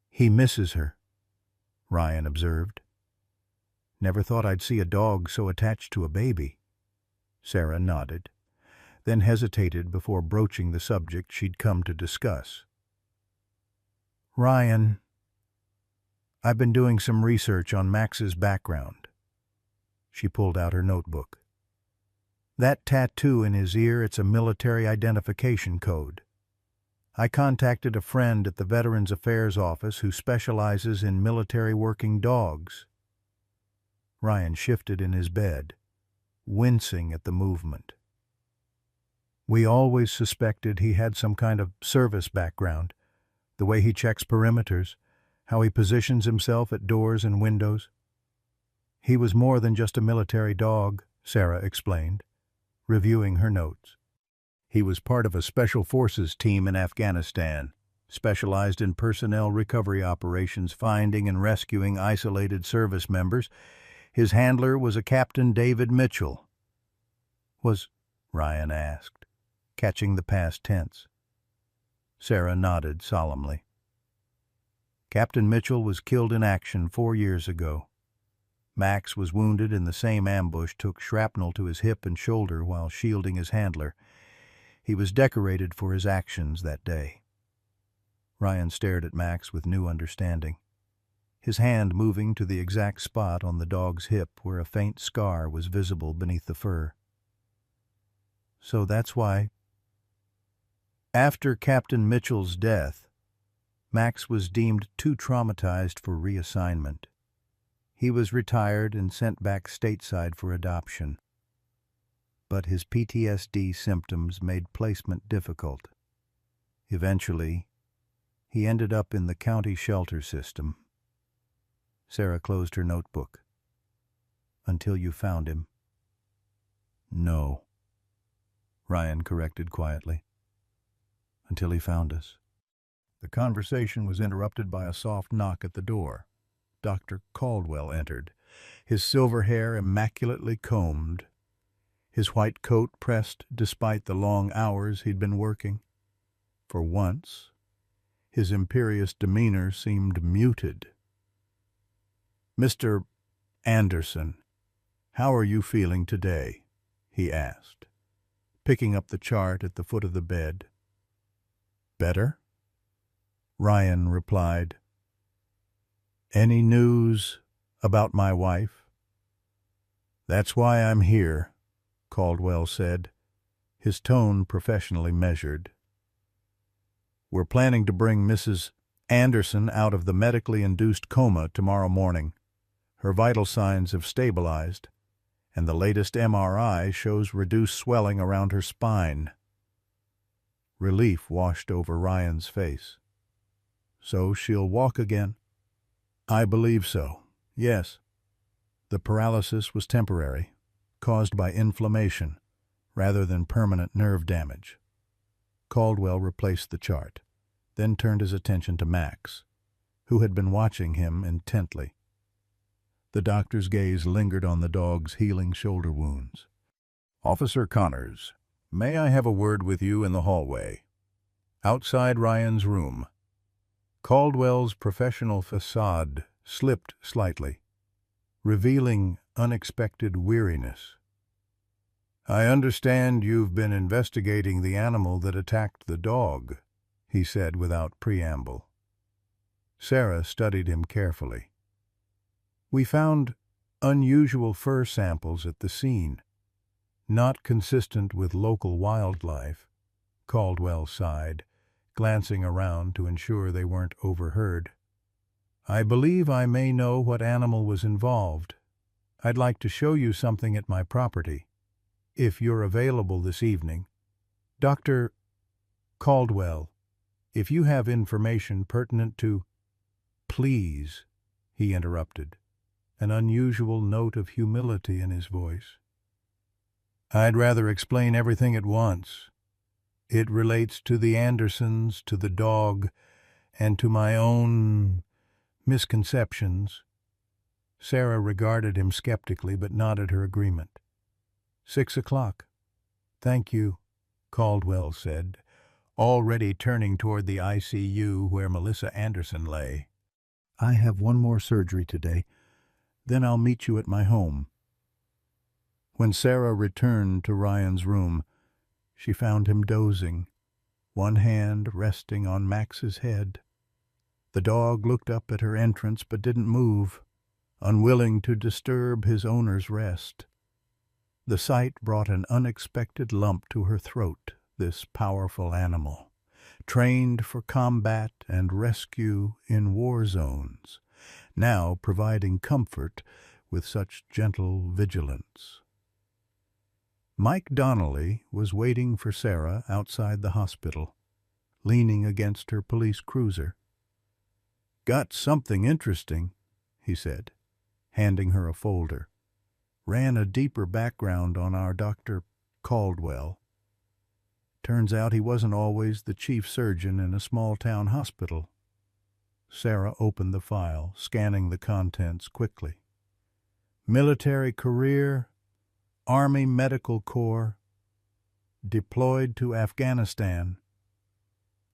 "He misses her," Ryan observed. "Never thought I'd see a dog so attached to a baby." Sarah nodded, then hesitated before broaching the subject she'd come to discuss. "Ryan, I've been doing some research on Max's background." She pulled out her notebook. "That tattoo in his ear, it's a military identification code. I contacted a friend at the Veterans Affairs Office who specializes in military working dogs." Ryan shifted in his bed, wincing at the movement. "We always suspected he had some kind of service background, the way he checks perimeters, how he positions himself at doors and windows." "He was more than just a military dog," Sarah explained, reviewing her notes. "He was part of a special forces team in Afghanistan, specialized in personnel recovery operations, finding and rescuing isolated service members. His handler was a Captain David Mitchell." "Was," Ryan asked, catching the past tense. Sarah nodded solemnly. "Captain Mitchell was killed in action 4 years ago. Max was wounded in the same ambush, took shrapnel to his hip and shoulder while shielding his handler. He was decorated for his actions that day." Ryan stared at Max with new understanding, his hand moving to the exact spot on the dog's hip where a faint scar was visible beneath the fur. "So that's why." "After Captain Mitchell's death, Max was deemed too traumatized for reassignment. He was retired and sent back stateside for adoption. But his PTSD symptoms made placement difficult. Eventually, he ended up in the county shelter system." Sarah closed her notebook. "Until you found him." "No," Ryan corrected quietly. "Until he found us." The conversation was interrupted by a soft knock at the door. Dr. Caldwell entered, his silver hair immaculately combed, his white coat pressed despite the long hours he'd been working. For once, his imperious demeanor seemed muted. "Mr. Anderson, how are you feeling today?" he asked, picking up the chart at the foot of the bed. "Better?" Ryan replied. "Any news about my wife?" "That's why I'm here," Caldwell said, his tone professionally measured. "We're planning to bring Mrs. Anderson out of the medically induced coma tomorrow morning. Her vital signs have stabilized, and the latest MRI shows reduced swelling around her spine." Relief washed over Ryan's face. "So she'll walk again?" "I believe so, yes. The paralysis was temporary, caused by inflammation rather than permanent nerve damage." Caldwell replaced the chart, then turned his attention to Max, who had been watching him intently. The doctor's gaze lingered on the dog's healing shoulder wounds. "Officer Connors, may I have a word with you in the hallway?" Outside Ryan's room, Caldwell's professional facade slipped slightly, revealing unexpected weariness. "I understand you've been investigating the animal that attacked the dog," he said without preamble. Sarah studied him carefully. "We found unusual fur samples at the scene, not consistent with local wildlife," Caldwell sighed, glancing around to ensure they weren't overheard. "I believe I may know what animal was involved. I'd like to show you something at my property, if you're available this evening." "Dr. Caldwell, if you have information pertinent to—" "Please," he interrupted, an unusual note of humility in his voice. "I'd rather explain everything at once. It relates to the Andersons, to the dog, and to my own misconceptions." Sarah regarded him skeptically but nodded her agreement. 6 o'clock. "Thank you," Caldwell said, already turning toward the ICU where Melissa Anderson lay. "I have one more surgery today. Then I'll meet you at my home." When Sarah returned to Ryan's room, she found him dozing, one hand resting on Max's head. The dog looked up at her entrance but didn't move, unwilling to disturb his owner's rest. The sight brought an unexpected lump to her throat. This powerful animal, trained for combat and rescue in war zones, now providing comfort with such gentle vigilance. Mike Donnelly was waiting for Sarah outside the hospital, leaning against her police cruiser. "Got something interesting," he said, handing her a folder. "Ran a deeper background on our Dr. Caldwell. Turns out he wasn't always the chief surgeon in a small-town hospital." Sarah opened the file, scanning the contents quickly. "Military career, Army Medical Corps, deployed to Afghanistan."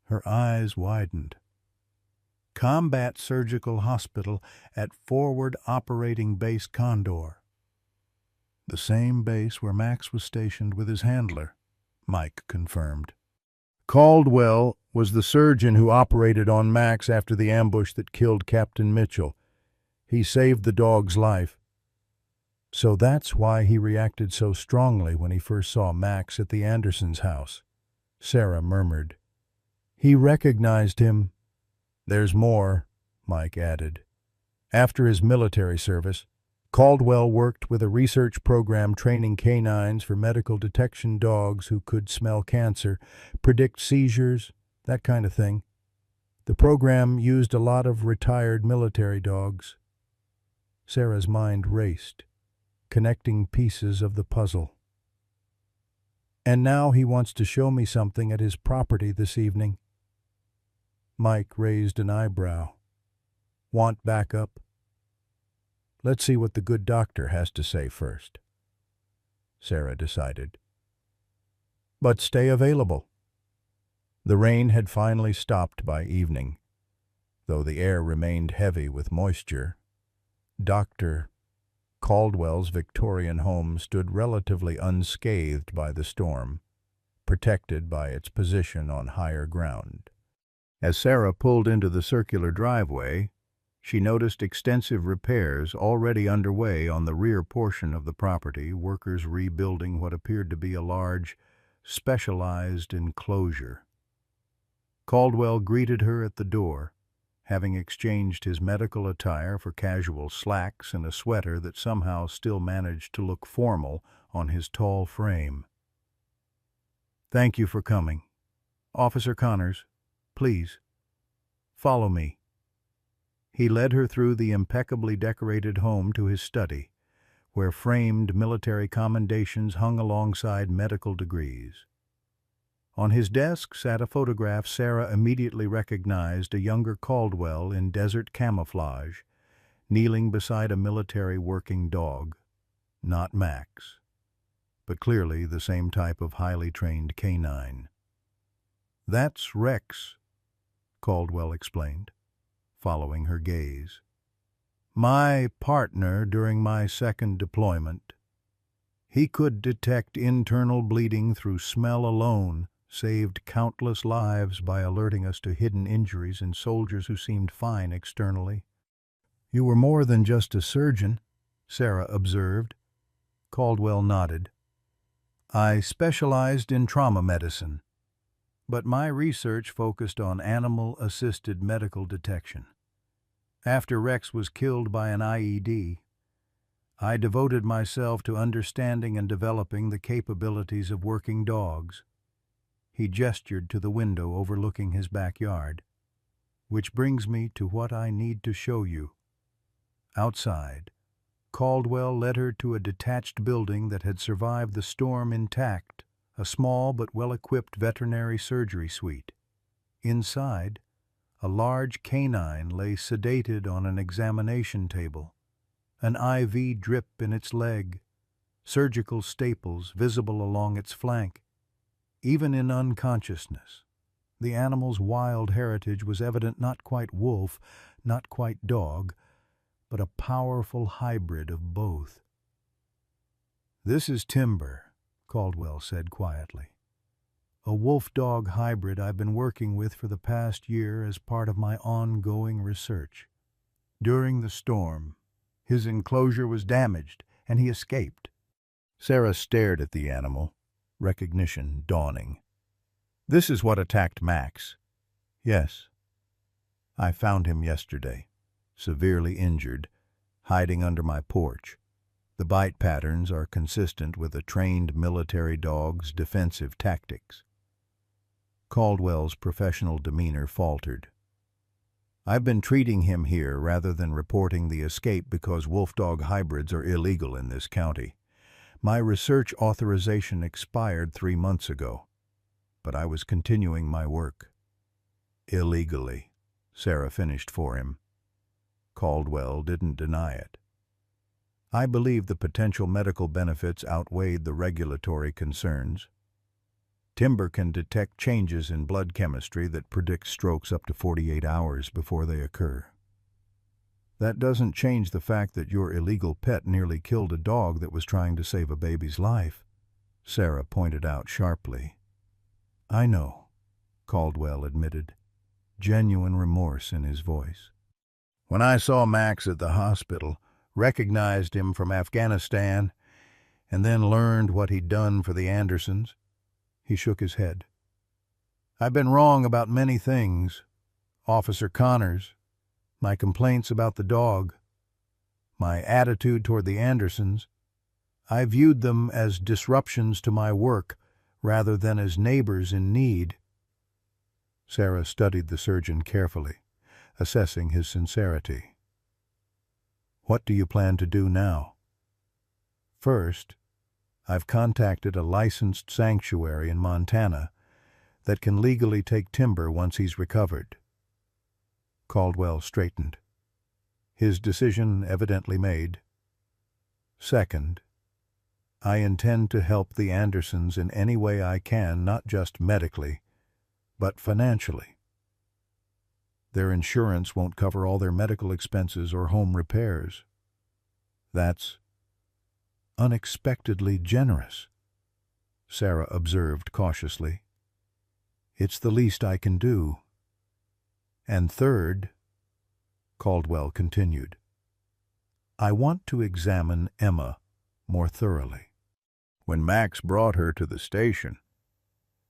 Her eyes widened. "Combat Surgical Hospital at Forward Operating Base Condor." "The same base where Max was stationed with his handler," Mike confirmed. "Caldwell was the surgeon who operated on Max after the ambush that killed Captain Mitchell. He saved the dog's life. So that's why he reacted so strongly when he first saw Max at the Andersons' house," Sarah murmured. "He recognized him." "There's more," Mike added. "After his military service, Caldwell worked with a research program training canines for medical detection dogs who could smell cancer, predict seizures, that kind of thing. The program used a lot of retired military dogs." Sarah's mind raced, connecting pieces of the puzzle. "And now he wants to show me something at his property this evening." Mike raised an eyebrow. "Want backup?" Let's see what the good doctor has to say first, Sarah decided. But stay available. The rain had finally stopped by evening, though the air remained heavy with moisture. Dr. Caldwell's Victorian home stood relatively unscathed by the storm, protected by its position on higher ground. As Sarah pulled into the circular driveway, she noticed extensive repairs already underway on the rear portion of the property, workers rebuilding what appeared to be a large, specialized enclosure. Caldwell greeted her at the door, having exchanged his medical attire for casual slacks and a sweater that somehow still managed to look formal on his tall frame. "Thank you for coming. Officer Connors, please, follow me." He led her through the impeccably decorated home to his study, where framed military commendations hung alongside medical degrees. On his desk sat a photograph Sarah immediately recognized, a younger Caldwell in desert camouflage, kneeling beside a military working dog. Not Max, but clearly the same type of highly trained canine. "That's Rex," Caldwell explained, following her gaze. "My partner during my second deployment. He could detect internal bleeding through smell alone, saved countless lives by alerting us to hidden injuries in soldiers who seemed fine externally." "You were more than just a surgeon," Sarah observed. Caldwell nodded. "I specialized in trauma medicine, but my research focused on animal-assisted medical detection. After Rex was killed by an IED, I devoted myself to understanding and developing the capabilities of working dogs." He gestured to the window overlooking his backyard. "Which brings me to what I need to show you." Outside, Caldwell led her to a detached building that had survived the storm intact, a small but well-equipped veterinary surgery suite. Inside, a large canine lay sedated on an examination table, an IV drip in its leg, surgical staples visible along its flank. Even in unconsciousness, the animal's wild heritage was evident. Not quite wolf, not quite dog, but a powerful hybrid of both. "This is Timber," Caldwell said quietly. "A wolf-dog hybrid I've been working with for the past year as part of my ongoing research. During the storm, his enclosure was damaged, and he escaped." Sarah stared at the animal, recognition dawning. "This is what attacked Max." "Yes. I found him yesterday, severely injured, hiding under my porch. The bite patterns are consistent with a trained military dog's defensive tactics." Caldwell's professional demeanor faltered. "I've been treating him here rather than reporting the escape because wolf-dog hybrids are illegal in this county. My research authorization expired 3 months ago, but I was continuing my work." "Illegally," Sarah finished for him. Caldwell didn't deny it. "I believe the potential medical benefits outweighed the regulatory concerns. Timber can detect changes in blood chemistry that predict strokes up to 48 hours before they occur. That doesn't change the fact that your illegal pet nearly killed a dog that was trying to save a baby's life," Sarah pointed out sharply. "I know," Caldwell admitted, genuine remorse in his voice. "When I saw Max at the hospital, recognized him from Afghanistan, and then learned what he'd done for the Andersons," he shook his head. "I've been wrong about many things. Officer Connors, my complaints about the dog, my attitude toward the Andersons. I viewed them as disruptions to my work rather than as neighbors in need." Sarah studied the surgeon carefully, assessing his sincerity. "What do you plan to do now?" "First, I've contacted a licensed sanctuary in Montana that can legally take Timber once he's recovered." Caldwell straightened. his decision evidently made. Second, I intend to help the Andersons in any way I can, not just medically, but financially. Their insurance won't cover all their medical expenses or home repairs. That's unexpectedly generous, Sarah observed cautiously. It's the least I can do. And third, Caldwell continued, I want to examine Emma more thoroughly. When Max brought her to the station,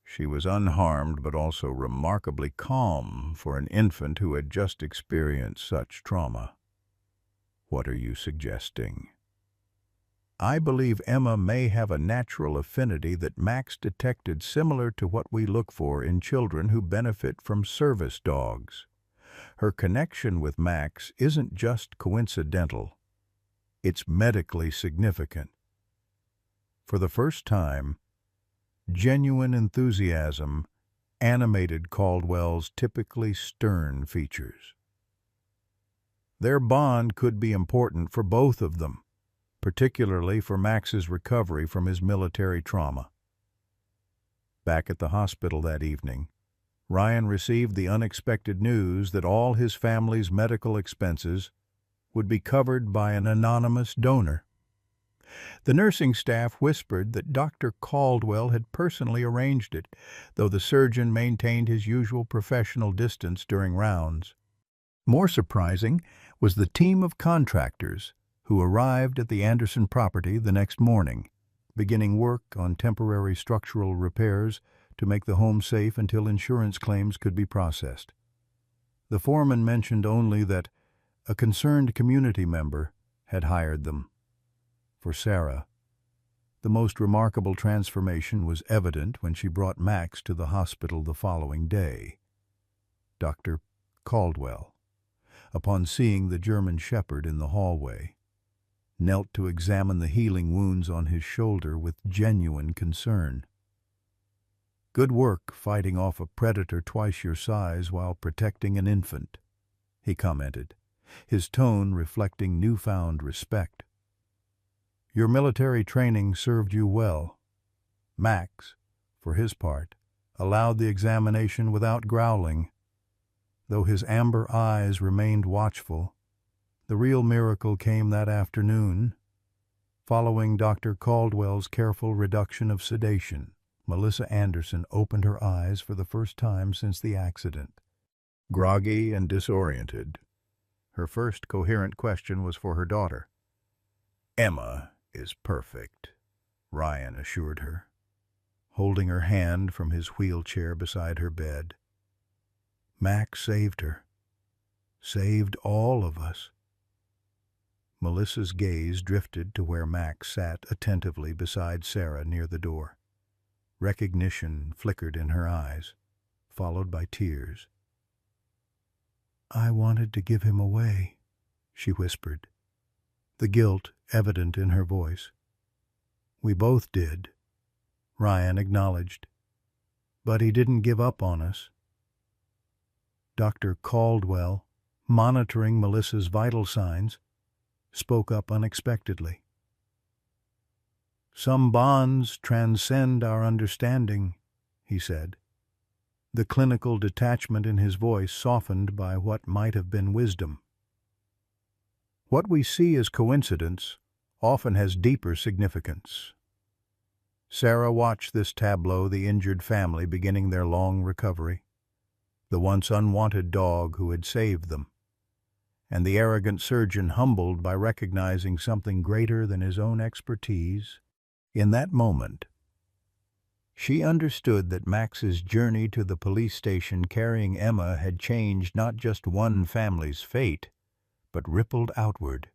she was unharmed but also remarkably calm for an infant who had just experienced such trauma. What are you suggesting? I believe Emma may have a natural affinity that Max detected similar to what we look for in children who benefit from service dogs. Her connection with Max isn't just coincidental. It's medically significant. For the first time, genuine enthusiasm animated Caldwell's typically stern features. Their bond could be important for both of them, particularly for Max's recovery from his military trauma. Back at the hospital that evening, Ryan received the unexpected news that all his family's medical expenses would be covered by an anonymous donor. The nursing staff whispered that Dr. Caldwell had personally arranged it, though the surgeon maintained his usual professional distance during rounds. More surprising was the team of contractors who arrived at the Anderson property the next morning, beginning work on temporary structural repairs to make the home safe until insurance claims could be processed. The foreman mentioned only that a concerned community member had hired them. For Sarah, the most remarkable transformation was evident when she brought Max to the hospital the following day. Dr. Caldwell, upon seeing the German Shepherd in the hallway, knelt to examine the healing wounds on his shoulder with genuine concern. Good work fighting off a predator twice your size while protecting an infant, he commented, his tone reflecting newfound respect. Your military training served you well. Max, for his part, allowed the examination without growling. Though his amber eyes remained watchful, the real miracle came that afternoon. Following Dr. Caldwell's careful reduction of sedation, Melissa Anderson opened her eyes for the first time since the accident. Groggy and disoriented, her first coherent question was for her daughter. Emma is perfect, Ryan assured her, holding her hand from his wheelchair beside her bed. Max saved her, saved all of us. Melissa's gaze drifted to where Max sat attentively beside Sarah near the door. Recognition flickered in her eyes, followed by tears. I wanted to give him away, she whispered, the guilt evident in her voice. We both did, Ryan acknowledged, but he didn't give up on us. Dr. Caldwell, monitoring Melissa's vital signs, spoke up unexpectedly. Some bonds transcend our understanding, he said, the clinical detachment in his voice softened by what might have been wisdom. What we see as coincidence often has deeper significance. Sarah watched this tableau, the injured family beginning their long recovery, the once unwanted dog who had saved them, and the arrogant surgeon humbled by recognizing something greater than his own expertise. In that moment, she understood that Max's journey to the police station carrying Emma had changed not just one family's fate, but rippled outward,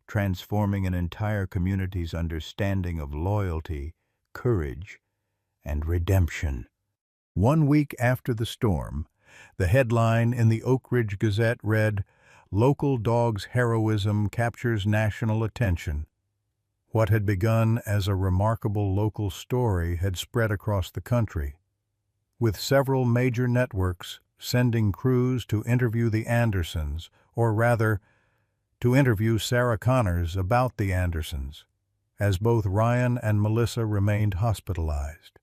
transforming an entire community's understanding of loyalty, courage, and redemption. 1 week after the storm, the headline in the Oak Ridge Gazette read, "Local Dog's Heroism Captures National Attention." What had begun as a remarkable local story had spread across the country, with several major networks sending crews to interview the Andersons, or rather, to interview Sarah Connors about the Andersons, as both Ryan and Melissa remained hospitalized.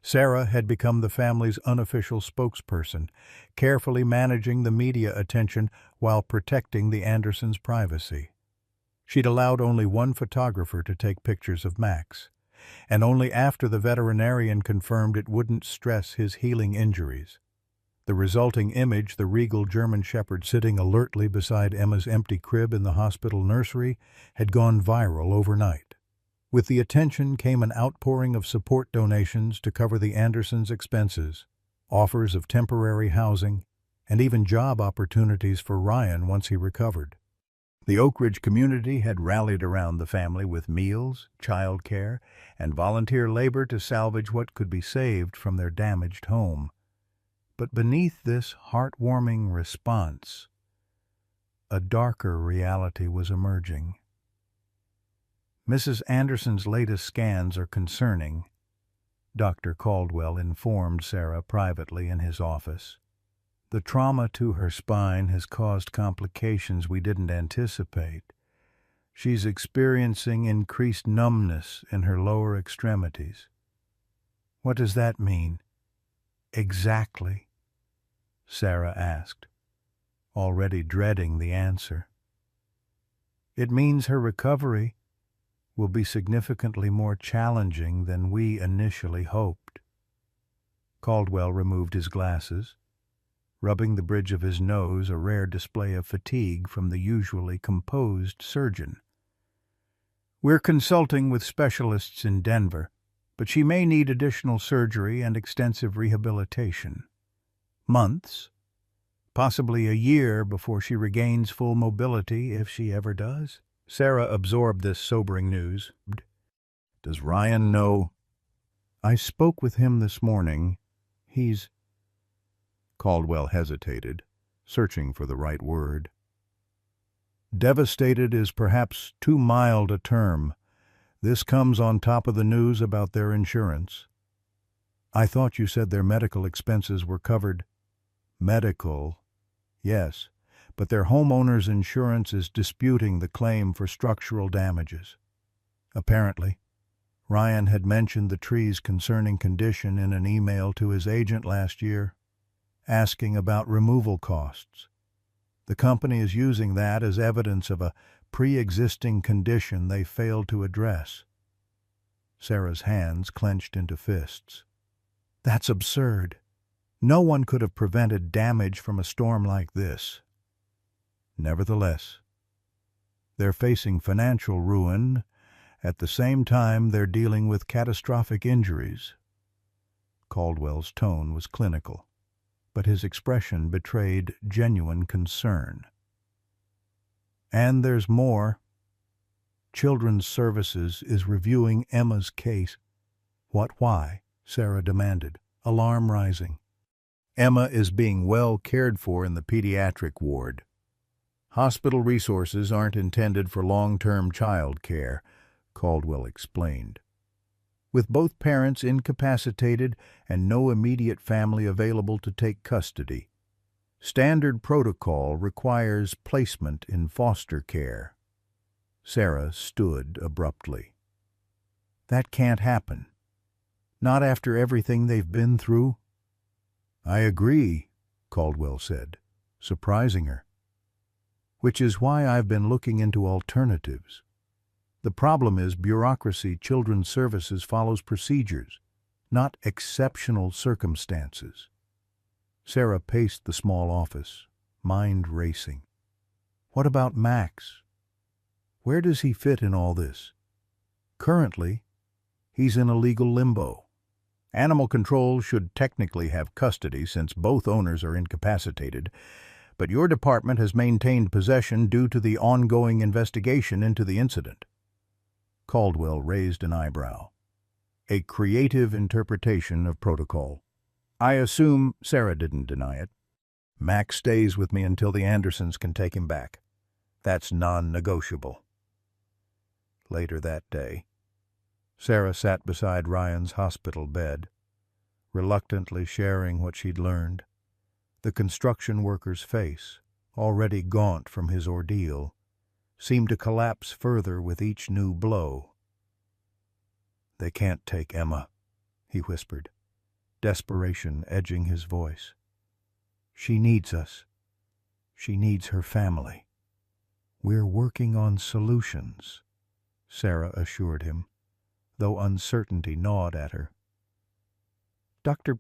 Sarah had become the family's unofficial spokesperson, carefully managing the media attention while protecting the Andersons' privacy. She'd allowed only one photographer to take pictures of Max, and only after the veterinarian confirmed it wouldn't stress his healing injuries. The resulting image, the regal German Shepherd sitting alertly beside Emma's empty crib in the hospital nursery, had gone viral overnight. With the attention came an outpouring of support donations to cover the Andersons' expenses, offers of temporary housing, and even job opportunities for Ryan once he recovered. The Oak Ridge community had rallied around the family with meals, childcare, and volunteer labor to salvage what could be saved from their damaged home. But beneath this heartwarming response, a darker reality was emerging. Mrs. Anderson's latest scans are concerning, Dr. Caldwell informed Sarah privately in his office. The trauma to her spine has caused complications we didn't anticipate. She's experiencing increased numbness in her lower extremities. What does that mean? Exactly? Sarah asked, already dreading the answer. It means her recovery will be significantly more challenging than we initially hoped. Caldwell removed his glasses, rubbing the bridge of his nose, a rare display of fatigue from the usually composed surgeon. We're consulting with specialists in Denver, but she may need additional surgery and extensive rehabilitation. Months, possibly a year before she regains full mobility, if she ever does. Sarah absorbed this sobering news. Does Ryan know? I spoke with him this morning. He's... Caldwell hesitated, searching for the right word. Devastated is perhaps too mild a term. This comes on top of the news about their insurance. I thought you said their medical expenses were covered. Medical, yes, but their homeowner's insurance is disputing the claim for structural damages. Apparently, Ryan had mentioned the tree's concerning condition in an email to his agent last year, asking about removal costs. The company is using that as evidence of a pre-existing condition they failed to address. Sarah's hands clenched into fists. That's absurd. No one could have prevented damage from a storm like this. Nevertheless, they're facing financial ruin. At the same time, they're dealing with catastrophic injuries. Caldwell's tone was clinical, but his expression betrayed genuine concern. And there's more. Children's Services is reviewing Emma's case. Why? Sarah demanded, alarm rising. Emma is being well cared for in the pediatric ward. Hospital resources aren't intended for long-term child care, Caldwell explained. With both parents incapacitated and no immediate family available to take custody, standard protocol requires placement in foster care. Sarah stood abruptly. That can't happen. Not after everything they've been through. I agree, Caldwell said, surprising her. Which is why I've been looking into alternatives. The problem is bureaucracy. Children's Services follows procedures, not exceptional circumstances. Sarah paced the small office, mind racing. What about Max? Where does he fit in all this? Currently, he's in a legal limbo. Animal Control should technically have custody since both owners are incapacitated, but your department has maintained possession due to the ongoing investigation into the incident. Caldwell raised an eyebrow. A creative interpretation of protocol. I assume Sarah didn't deny it. Max stays with me until the Andersons can take him back. That's non-negotiable. Later that day, Sarah sat beside Ryan's hospital bed, reluctantly sharing what she'd learned. The construction worker's face, already gaunt from his ordeal, seemed to collapse further with each new blow. "They can't take Emma," he whispered, desperation edging his voice. "She needs us. She needs her family." "We're working on solutions," Sarah assured him, though uncertainty gnawed at her. "Dr.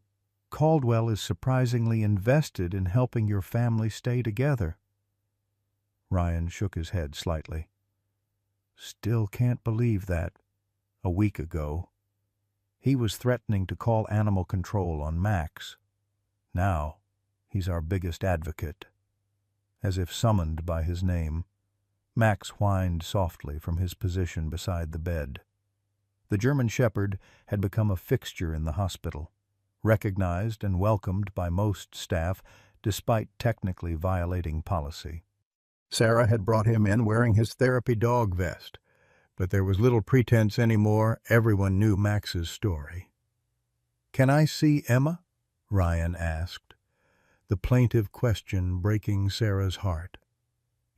Caldwell is surprisingly invested in helping your family stay together." Ryan shook his head slightly. "Still can't believe that. A week ago, he was threatening to call animal control on Max. Now, he's our biggest advocate." As if summoned by his name, Max whined softly from his position beside the bed. The German Shepherd had become a fixture in the hospital, recognized and welcomed by most staff despite technically violating policy. Sarah had brought him in wearing his therapy dog vest, but there was little pretense anymore. Everyone knew Max's story. "Can I see Emma?" Ryan asked, the plaintive question breaking Sarah's heart.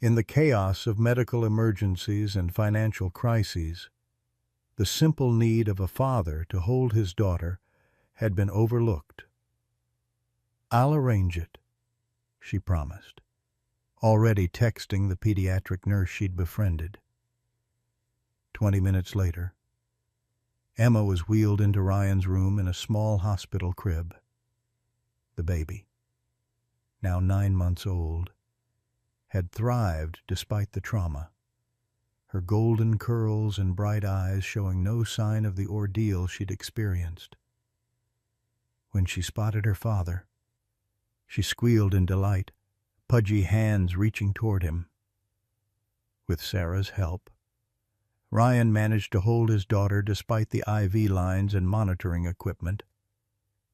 In the chaos of medical emergencies and financial crises, the simple need of a father to hold his daughter had been overlooked. "I'll arrange it," she promised, already texting the pediatric nurse she'd befriended. 20 minutes later, Emma was wheeled into Ryan's room in a small hospital crib. The baby, now 9 months old, had thrived despite the trauma, her golden curls and bright eyes showing no sign of the ordeal she'd experienced. When she spotted her father, she squealed in delight, pudgy hands reaching toward him. With Sarah's help, Ryan managed to hold his daughter despite the IV lines and monitoring equipment.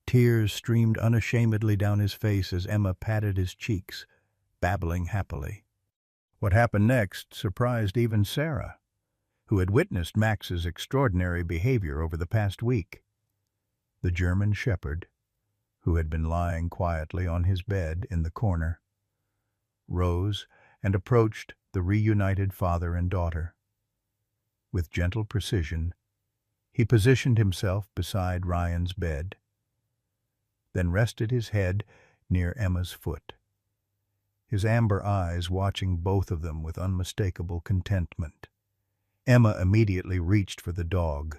Tears streamed unashamedly down his face as Emma patted his cheeks, babbling happily. What happened next surprised even Sarah, who had witnessed Max's extraordinary behavior over the past week. The German Shepherd, who had been lying quietly on his bed in the corner, rose and approached the reunited father and daughter. With gentle precision, he positioned himself beside Ryan's bed, then rested his head near Emma's foot, his amber eyes watching both of them with unmistakable contentment. Emma immediately reached for the dog,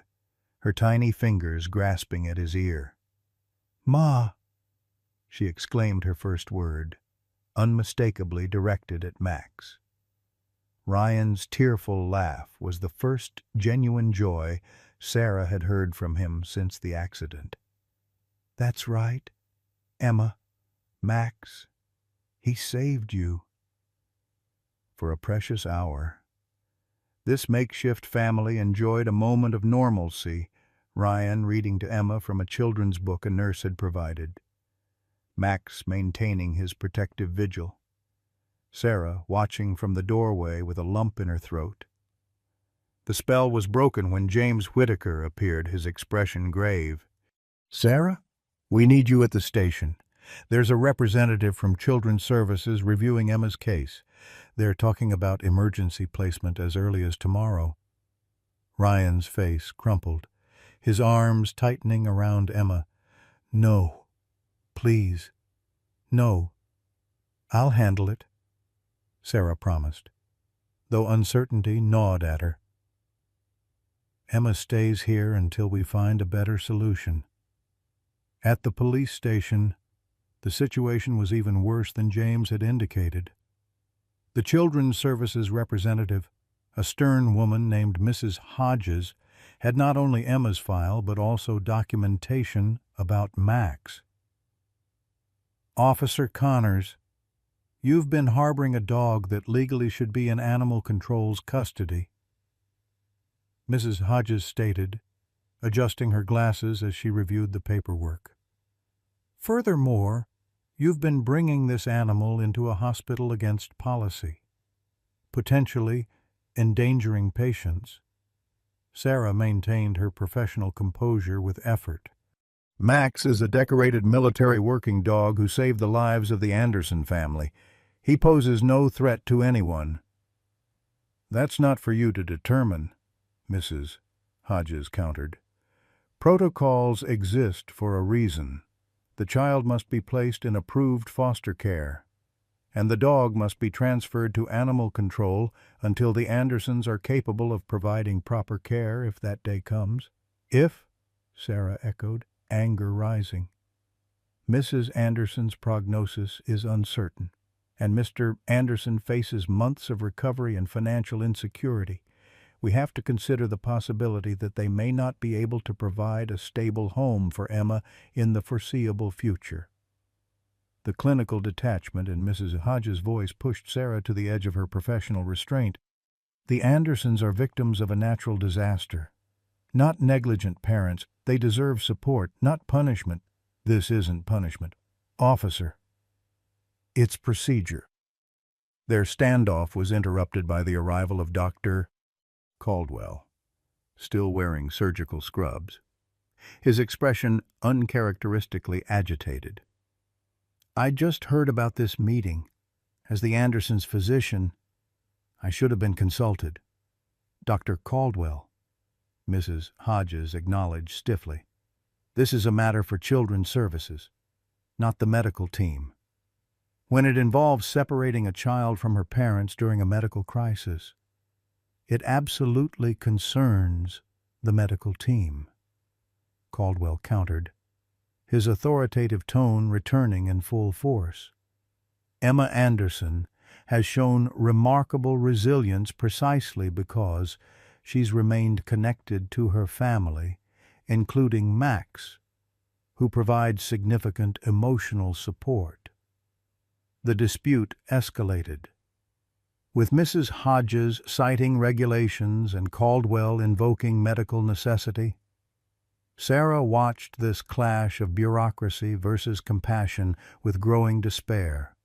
her tiny fingers grasping at his ear. "Ma!" she exclaimed her first word, unmistakably directed at Max. Ryan's tearful laugh was the first genuine joy Sarah had heard from him since the accident. "That's right, Emma, Max, he saved you." For a precious hour, this makeshift family enjoyed a moment of normalcy, Ryan reading to Emma from a children's book a nurse had provided, Max maintaining his protective vigil, Sarah watching from the doorway with a lump in her throat. The spell was broken when James Whitaker appeared, his expression grave. "Sarah, we need you at the station. There's a representative from Children's Services reviewing Emma's case. They're talking about emergency placement as early as tomorrow." Ryan's face crumpled, his arms tightening around Emma. "No, please, no. I'll handle it," Sarah promised, though uncertainty gnawed at her. "Emma stays here until we find a better solution." At the police station, the situation was even worse than James had indicated. The Children's Services representative, a stern woman named Mrs. Hodges, had not only Emma's file but also documentation about Max. "Officer Connors, you've been harboring a dog that legally should be in Animal Control's custody," Mrs. Hodges stated, adjusting her glasses as she reviewed the paperwork. "Furthermore, you've been bringing this animal into a hospital against policy, potentially endangering patients." Sarah maintained her professional composure with effort. "Max is a decorated military working dog who saved the lives of the Anderson family. He poses no threat to anyone." "That's not for you to determine," Mrs. Hodges countered. "Protocols exist for a reason. The child must be placed in approved foster care, and the dog must be transferred to animal control until the Andersons are capable of providing proper care if that day comes." "If?" Sarah echoed, anger rising. "Mrs. Anderson's prognosis is uncertain, and Mr. Anderson faces months of recovery and financial insecurity. We have to consider the possibility that they may not be able to provide a stable home for Emma in the foreseeable future." The clinical detachment in Mrs. Hodges' voice pushed Sarah to the edge of her professional restraint. "The Andersons are victims of a natural disaster. Not negligent parents. They deserve support, not punishment." "This isn't punishment, officer. It's procedure." Their standoff was interrupted by the arrival of Dr. Caldwell, still wearing surgical scrubs, his expression uncharacteristically agitated. "I just heard about this meeting. As the Andersons' physician, I should have been consulted." "Dr. Caldwell," Mrs. Hodges acknowledged stiffly. "This is a matter for Children's Services, not the medical team. When it involves separating a child from her parents during a medical crisis, it absolutely concerns the medical team," Caldwell countered, his authoritative tone returning in full force. "Emma Anderson has shown remarkable resilience precisely because she's remained connected to her family, including Max, who provides significant emotional support." The dispute escalated, with Mrs. Hodges citing regulations and Caldwell invoking medical necessity. Sarah watched this clash of bureaucracy versus compassion with growing despair.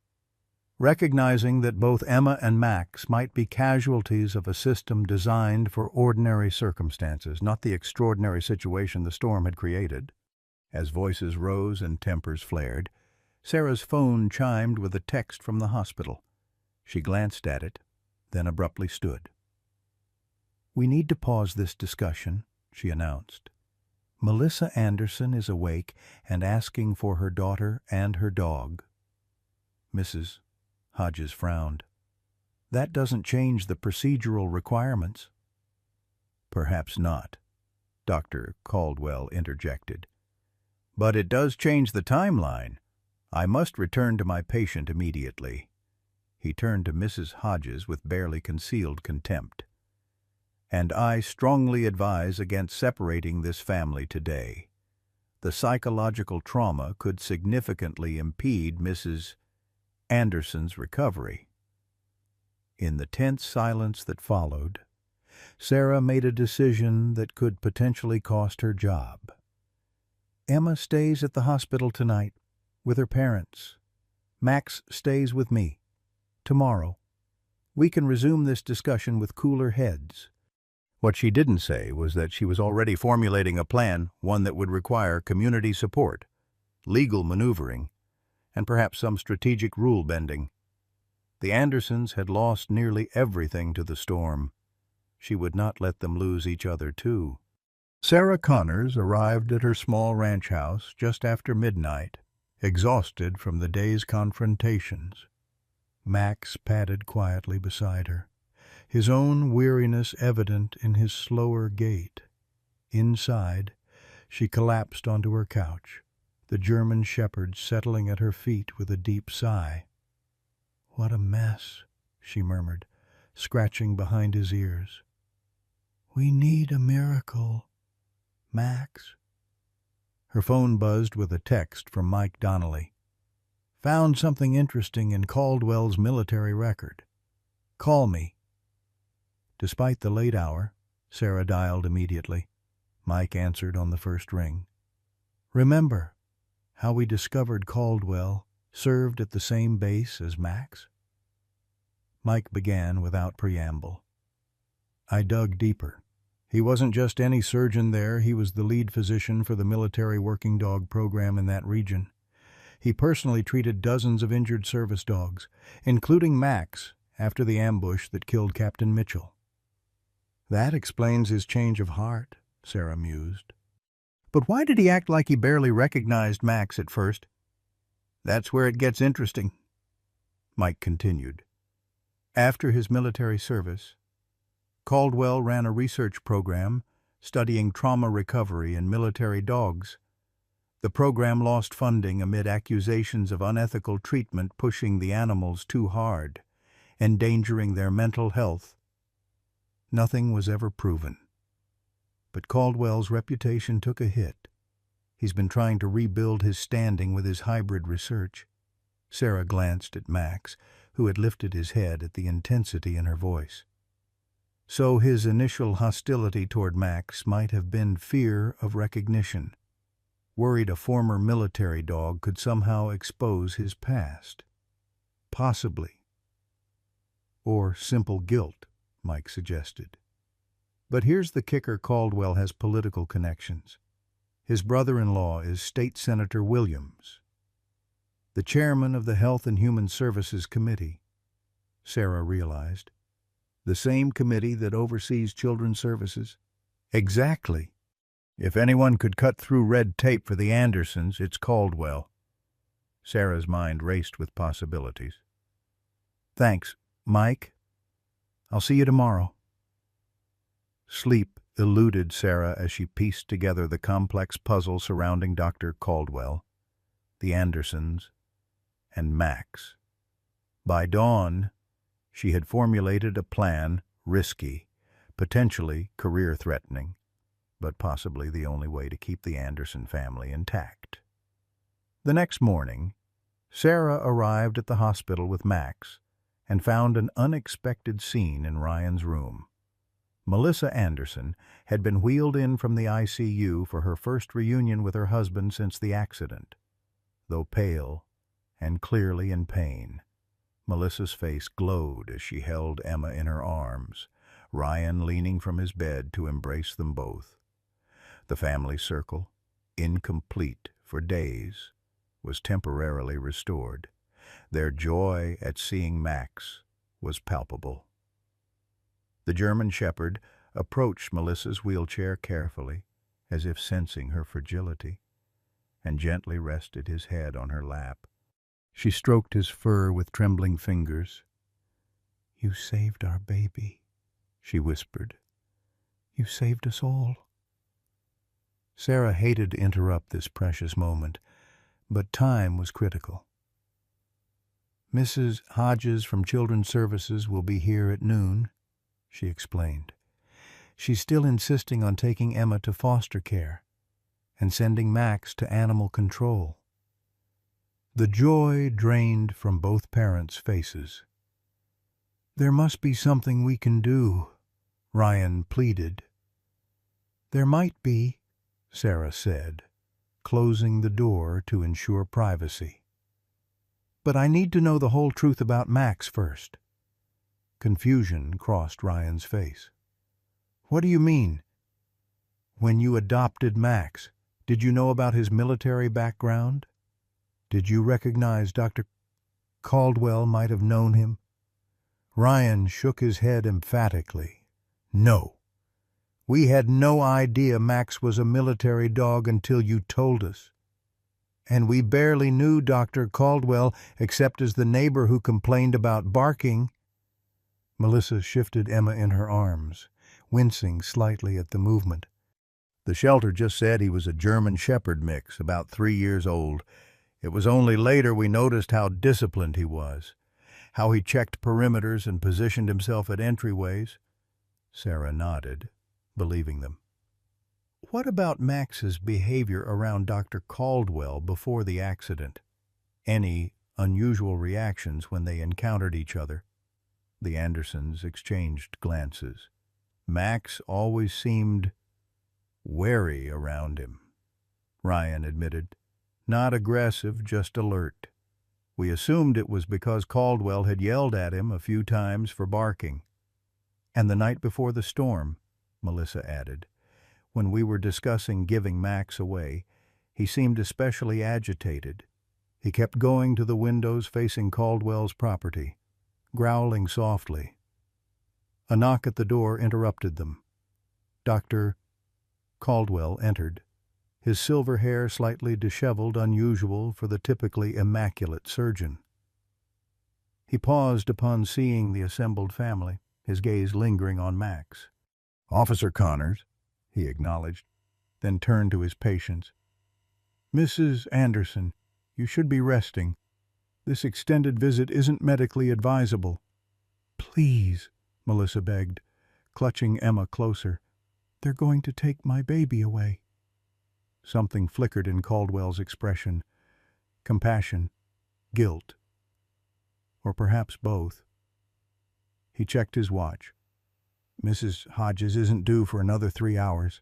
Recognizing that both Emma and Max might be casualties of a system designed for ordinary circumstances, not the extraordinary situation the storm had created. As voices rose and tempers flared, Sarah's phone chimed with a text from the hospital. She glanced at it, then abruptly stood. "We need to pause this discussion," she announced. "Melissa Anderson is awake and asking for her daughter and her dog." Mrs. Hodges frowned. "That doesn't change the procedural requirements." "Perhaps not," Dr. Caldwell interjected. "But it does change the timeline. I must return to my patient immediately." He turned to Mrs. Hodges with barely concealed contempt. "And I strongly advise against separating this family today. The psychological trauma could significantly impede Mrs. Anderson's recovery." In the tense silence that followed, Sarah made a decision that could potentially cost her job. "Emma stays at the hospital tonight with her parents. Max stays with me. Tomorrow, we can resume this discussion with cooler heads." What she didn't say was that she was already formulating a plan, one that would require community support, legal maneuvering, and perhaps some strategic rule-bending. The Andersons had lost nearly everything to the storm. She would not let them lose each other, too. Sarah Connors arrived at her small ranch house just after midnight, exhausted from the day's confrontations. Max padded quietly beside her, his own weariness evident in his slower gait. Inside, she collapsed onto her couch, the German shepherd settling at her feet with a deep sigh. "What a mess," she murmured, scratching behind his ears. "We need a miracle, Max." Her phone buzzed with a text from Mike Donnelly. "Found something interesting in Caldwell's military record. Call me." Despite the late hour, Sarah dialed immediately. Mike answered on the first ring. "Remember how we discovered Caldwell served at the same base as Max?" Mike began without preamble. "I dug deeper. He wasn't just any surgeon there, he was the lead physician for the military working dog program in that region. He personally treated dozens of injured service dogs, including Max, after the ambush that killed Captain Mitchell. That explains his change of heart, Sarah mused. But why did he act like he barely recognized Max at first? That's where it gets interesting, Mike continued. After his military service, Caldwell ran a research program studying trauma recovery in military dogs. The program lost funding amid accusations of unethical treatment pushing the animals too hard, endangering their mental health. Nothing was ever proven. But Caldwell's reputation took a hit. He's been trying to rebuild his standing with his hybrid research. Sarah glanced at Max, who had lifted his head at the intensity in her voice. So his initial hostility toward Max might have been fear of recognition, worried a former military dog could somehow expose his past. Possibly. Or simple guilt, Mike suggested. But here's the kicker: Caldwell has political connections. His brother-in-law is State Senator Williams, the chairman of the Health and Human Services Committee, Sarah realized. The same committee that oversees children's services? Exactly. If anyone could cut through red tape for the Andersons, it's Caldwell. Sarah's mind raced with possibilities. Thanks, Mike. I'll see you tomorrow. Sleep eluded Sarah as she pieced together the complex puzzle surrounding Dr. Caldwell, the Andersons, and Max. By dawn, she had formulated a plan, risky, potentially career-threatening, but possibly the only way to keep the Anderson family intact. The next morning, Sarah arrived at the hospital with Max and found an unexpected scene in Ryan's room. Melissa Anderson had been wheeled in from the ICU for her first reunion with her husband since the accident. Though pale and clearly in pain, Melissa's face glowed as she held Emma in her arms, Ryan leaning from his bed to embrace them both. The family circle, incomplete for days, was temporarily restored. Their joy at seeing Max was palpable. The German Shepherd approached Melissa's wheelchair carefully, as if sensing her fragility, and gently rested his head on her lap. She stroked his fur with trembling fingers. "You saved our baby," she whispered. "You saved us all." Sarah hated to interrupt this precious moment, but time was critical. "Mrs. Hodges from Children's Services will be here at noon," she explained. "She's still insisting on taking Emma to foster care and sending Max to animal control." The joy drained from both parents' faces. "There must be something we can do," Ryan pleaded. "There might be," Sarah said, closing the door to ensure privacy. "But I need to know the whole truth about Max first." Confusion crossed Ryan's face. "What do you mean? When you adopted Max, did you know about his military background? Did you recognize Dr. Caldwell might have known him?" Ryan shook his head emphatically. "No. We had no idea Max was a military dog until you told us. And we barely knew Dr. Caldwell except as the neighbor who complained about barking." Melissa shifted Emma in her arms, wincing slightly at the movement. "The shelter just said he was a German Shepherd mix, about 3 years old. It was only later we noticed how disciplined he was, how he checked perimeters and positioned himself at entryways." Sarah nodded, believing them. "What about Max's behavior around Dr. Caldwell before the accident? Any unusual reactions when they encountered each other?" The Andersons exchanged glances. "Max always seemed wary around him," Ryan admitted. "Not aggressive, just alert. We assumed it was because Caldwell had yelled at him a few times for barking." "And the night before the storm," Melissa added, "when we were discussing giving Max away, he seemed especially agitated. He kept going to the windows facing Caldwell's property, growling softly. A knock at the door interrupted them. Dr. Caldwell entered, his silver hair slightly disheveled, unusual for the typically immaculate surgeon. He paused upon seeing the assembled family, his gaze lingering on Max. "Officer Connors," he acknowledged, then turned to his patients. "Mrs. Anderson, you should be resting. This extended visit isn't medically advisable." "Please," Melissa begged, clutching Emma closer. "They're going to take my baby away." Something flickered in Caldwell's expression. Compassion, guilt, or perhaps both. He checked his watch. "Mrs. Hodges isn't due for another 3 hours.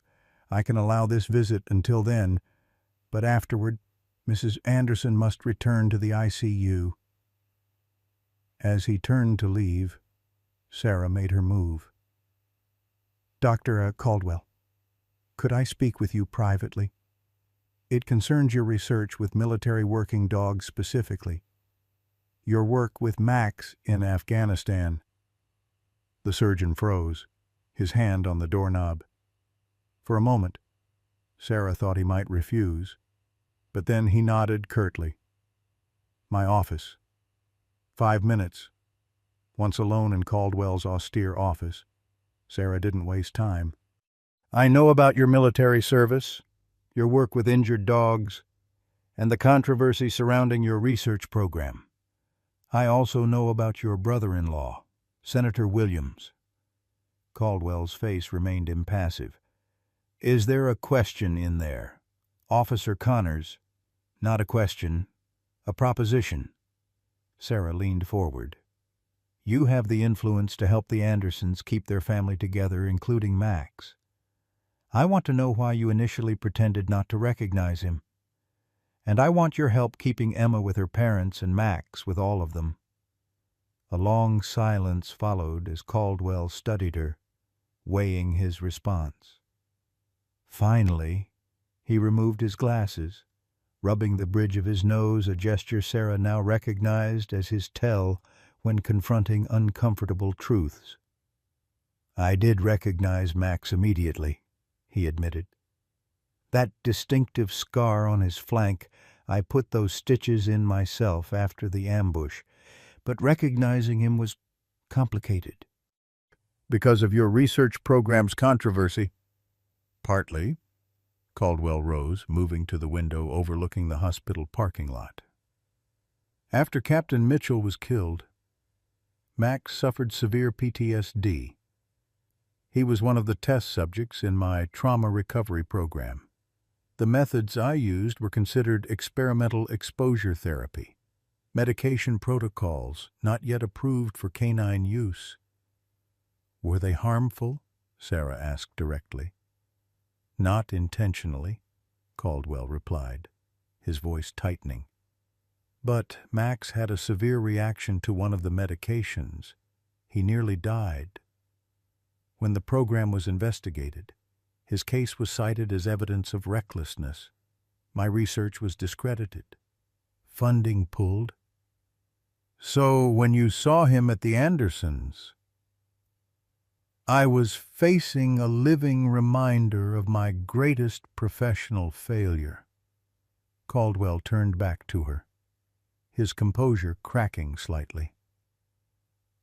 I can allow this visit until then, but afterward, Mrs. Anderson must return to the ICU." As he turned to leave, Sarah made her move. "Dr. Caldwell, could I speak with you privately? It concerns your research with military working dogs specifically. Your work with Max in Afghanistan." The surgeon froze, his hand on the doorknob. For a moment, Sarah thought he might refuse, but then he nodded curtly. "My office. 5 minutes." Once alone in Caldwell's austere office, Sarah didn't waste time. "I know about your military service, your work with injured dogs, and the controversy surrounding your research program. I also know about your brother-in-law, Senator Williams." Caldwell's face remained impassive. "Is there a question in there? Officer Connors?" "Not a question. A proposition." Sarah leaned forward. "You have the influence to help the Andersons keep their family together, including Max. I want to know why you initially pretended not to recognize him. And I want your help keeping Emma with her parents and Max with all of them." A long silence followed as Caldwell studied her, weighing his response. Finally, he removed his glasses, rubbing the bridge of his nose, a gesture Sarah now recognized as his tell when confronting uncomfortable truths. "I did recognize Max immediately," he admitted. "That distinctive scar on his flank, I put those stitches in myself after the ambush, but recognizing him was complicated." "Because of your research program's controversy?" "Partly." Caldwell rose, moving to the window overlooking the hospital parking lot. "After Captain Mitchell was killed, Max suffered severe PTSD. He was one of the test subjects in my trauma recovery program. The methods I used were considered experimental exposure therapy, medication protocols not yet approved for canine use." "Were they harmful?" Sarah asked directly. "Not intentionally," Caldwell replied, his voice tightening. "But Max had a severe reaction to one of the medications. He nearly died. When the program was investigated, his case was cited as evidence of recklessness. My research was discredited. Funding pulled." "So when you saw him at the Andersons—" "I was facing a living reminder of my greatest professional failure." Caldwell turned back to her, his composure cracking slightly.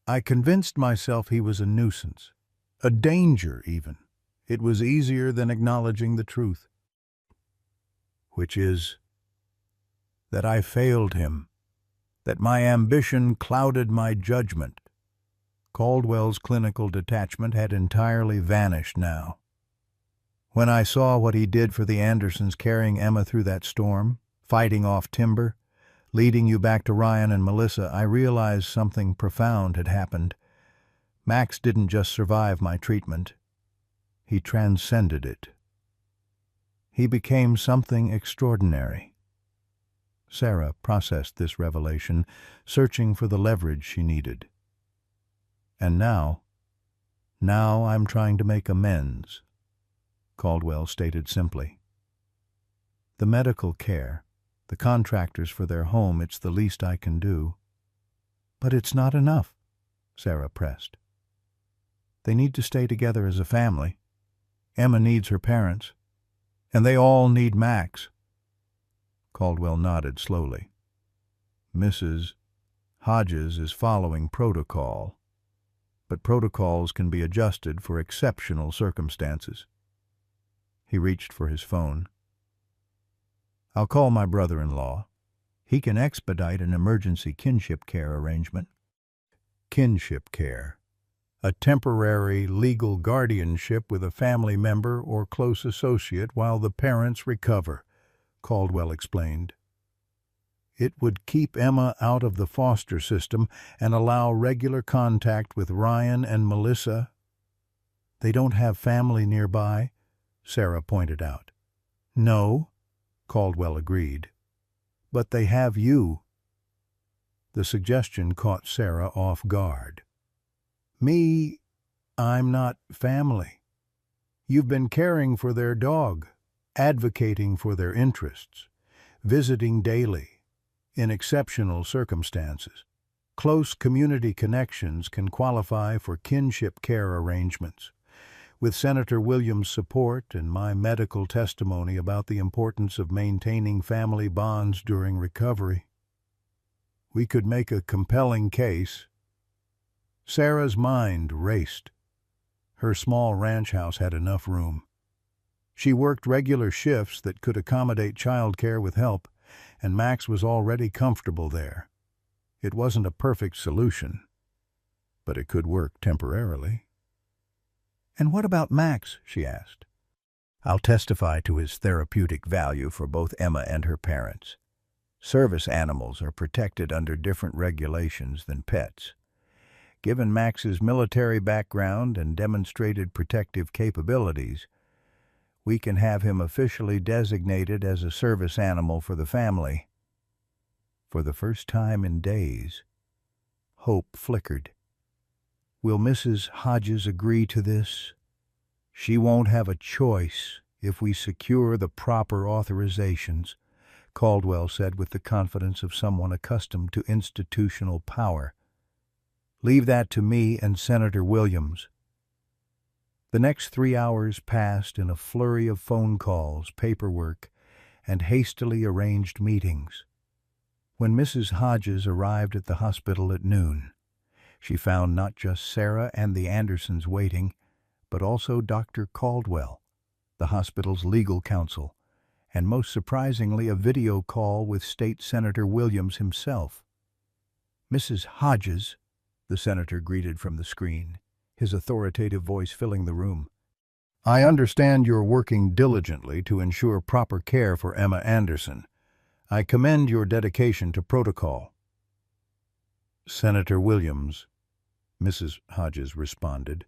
"I convinced myself he was a nuisance, a danger even. It was easier than acknowledging the truth." "Which is?" "That I failed him, that my ambition clouded my judgment." Caldwell's clinical detachment had entirely vanished now. "When I saw what he did for the Andersons, carrying Emma through that storm, fighting off timber, leading you back to Ryan and Melissa, I realized something profound had happened. Max didn't just survive my treatment. He transcended it. He became something extraordinary." Sarah processed this revelation, searching for the leverage she needed. "And now I'm trying to make amends," Caldwell stated simply. "The medical care, the contractors for their home, it's the least I can do. But it's not enough," Sarah pressed. They need to stay together as a family. Emma needs her parents, and they all need Max. Caldwell nodded slowly. Mrs. Hodges is following protocol, but protocols can be adjusted for exceptional circumstances. He reached for his phone. I'll call my brother-in-law. He can expedite an emergency kinship care arrangement. Kinship care, a temporary legal guardianship with a family member or close associate while the parents recover, Caldwell explained. It would keep Emma out of the foster system and allow regular contact with Ryan and Melissa. They don't have family nearby, Sarah pointed out. No, Caldwell agreed. But they have you. The suggestion caught Sarah off guard. Me, I'm not family. You've been caring for their dog, advocating for their interests, visiting daily, in exceptional circumstances. Close community connections can qualify for kinship care arrangements. With Senator Williams' support and my medical testimony about the importance of maintaining family bonds during recovery, we could make a compelling case. Sarah's mind raced. Her small ranch house had enough room. She worked regular shifts that could accommodate childcare with help, and Max was already comfortable there. It wasn't a perfect solution, but it could work temporarily. And what about Max? She asked. I'll testify to his therapeutic value for both Emma and her parents. Service animals are protected under different regulations than pets. Given Max's military background and demonstrated protective capabilities, we can have him officially designated as a service animal for the family. For the first time in days, hope flickered. Will Mrs. Hodges agree to this? She won't have a choice if we secure the proper authorizations, Caldwell said with the confidence of someone accustomed to institutional power. Leave that to me and Senator Williams. The next 3 hours passed in a flurry of phone calls, paperwork, and hastily arranged meetings. When Mrs. Hodges arrived at the hospital at noon, she found not just Sarah and the Andersons waiting, but also Dr. Caldwell, the hospital's legal counsel, and most surprisingly a video call with State Senator Williams himself. Mrs. Hodges, the senator greeted from the screen, his authoritative voice filling the room. I understand you're working diligently to ensure proper care for Emma Anderson. I commend your dedication to protocol. Senator Williams, Mrs. Hodges responded,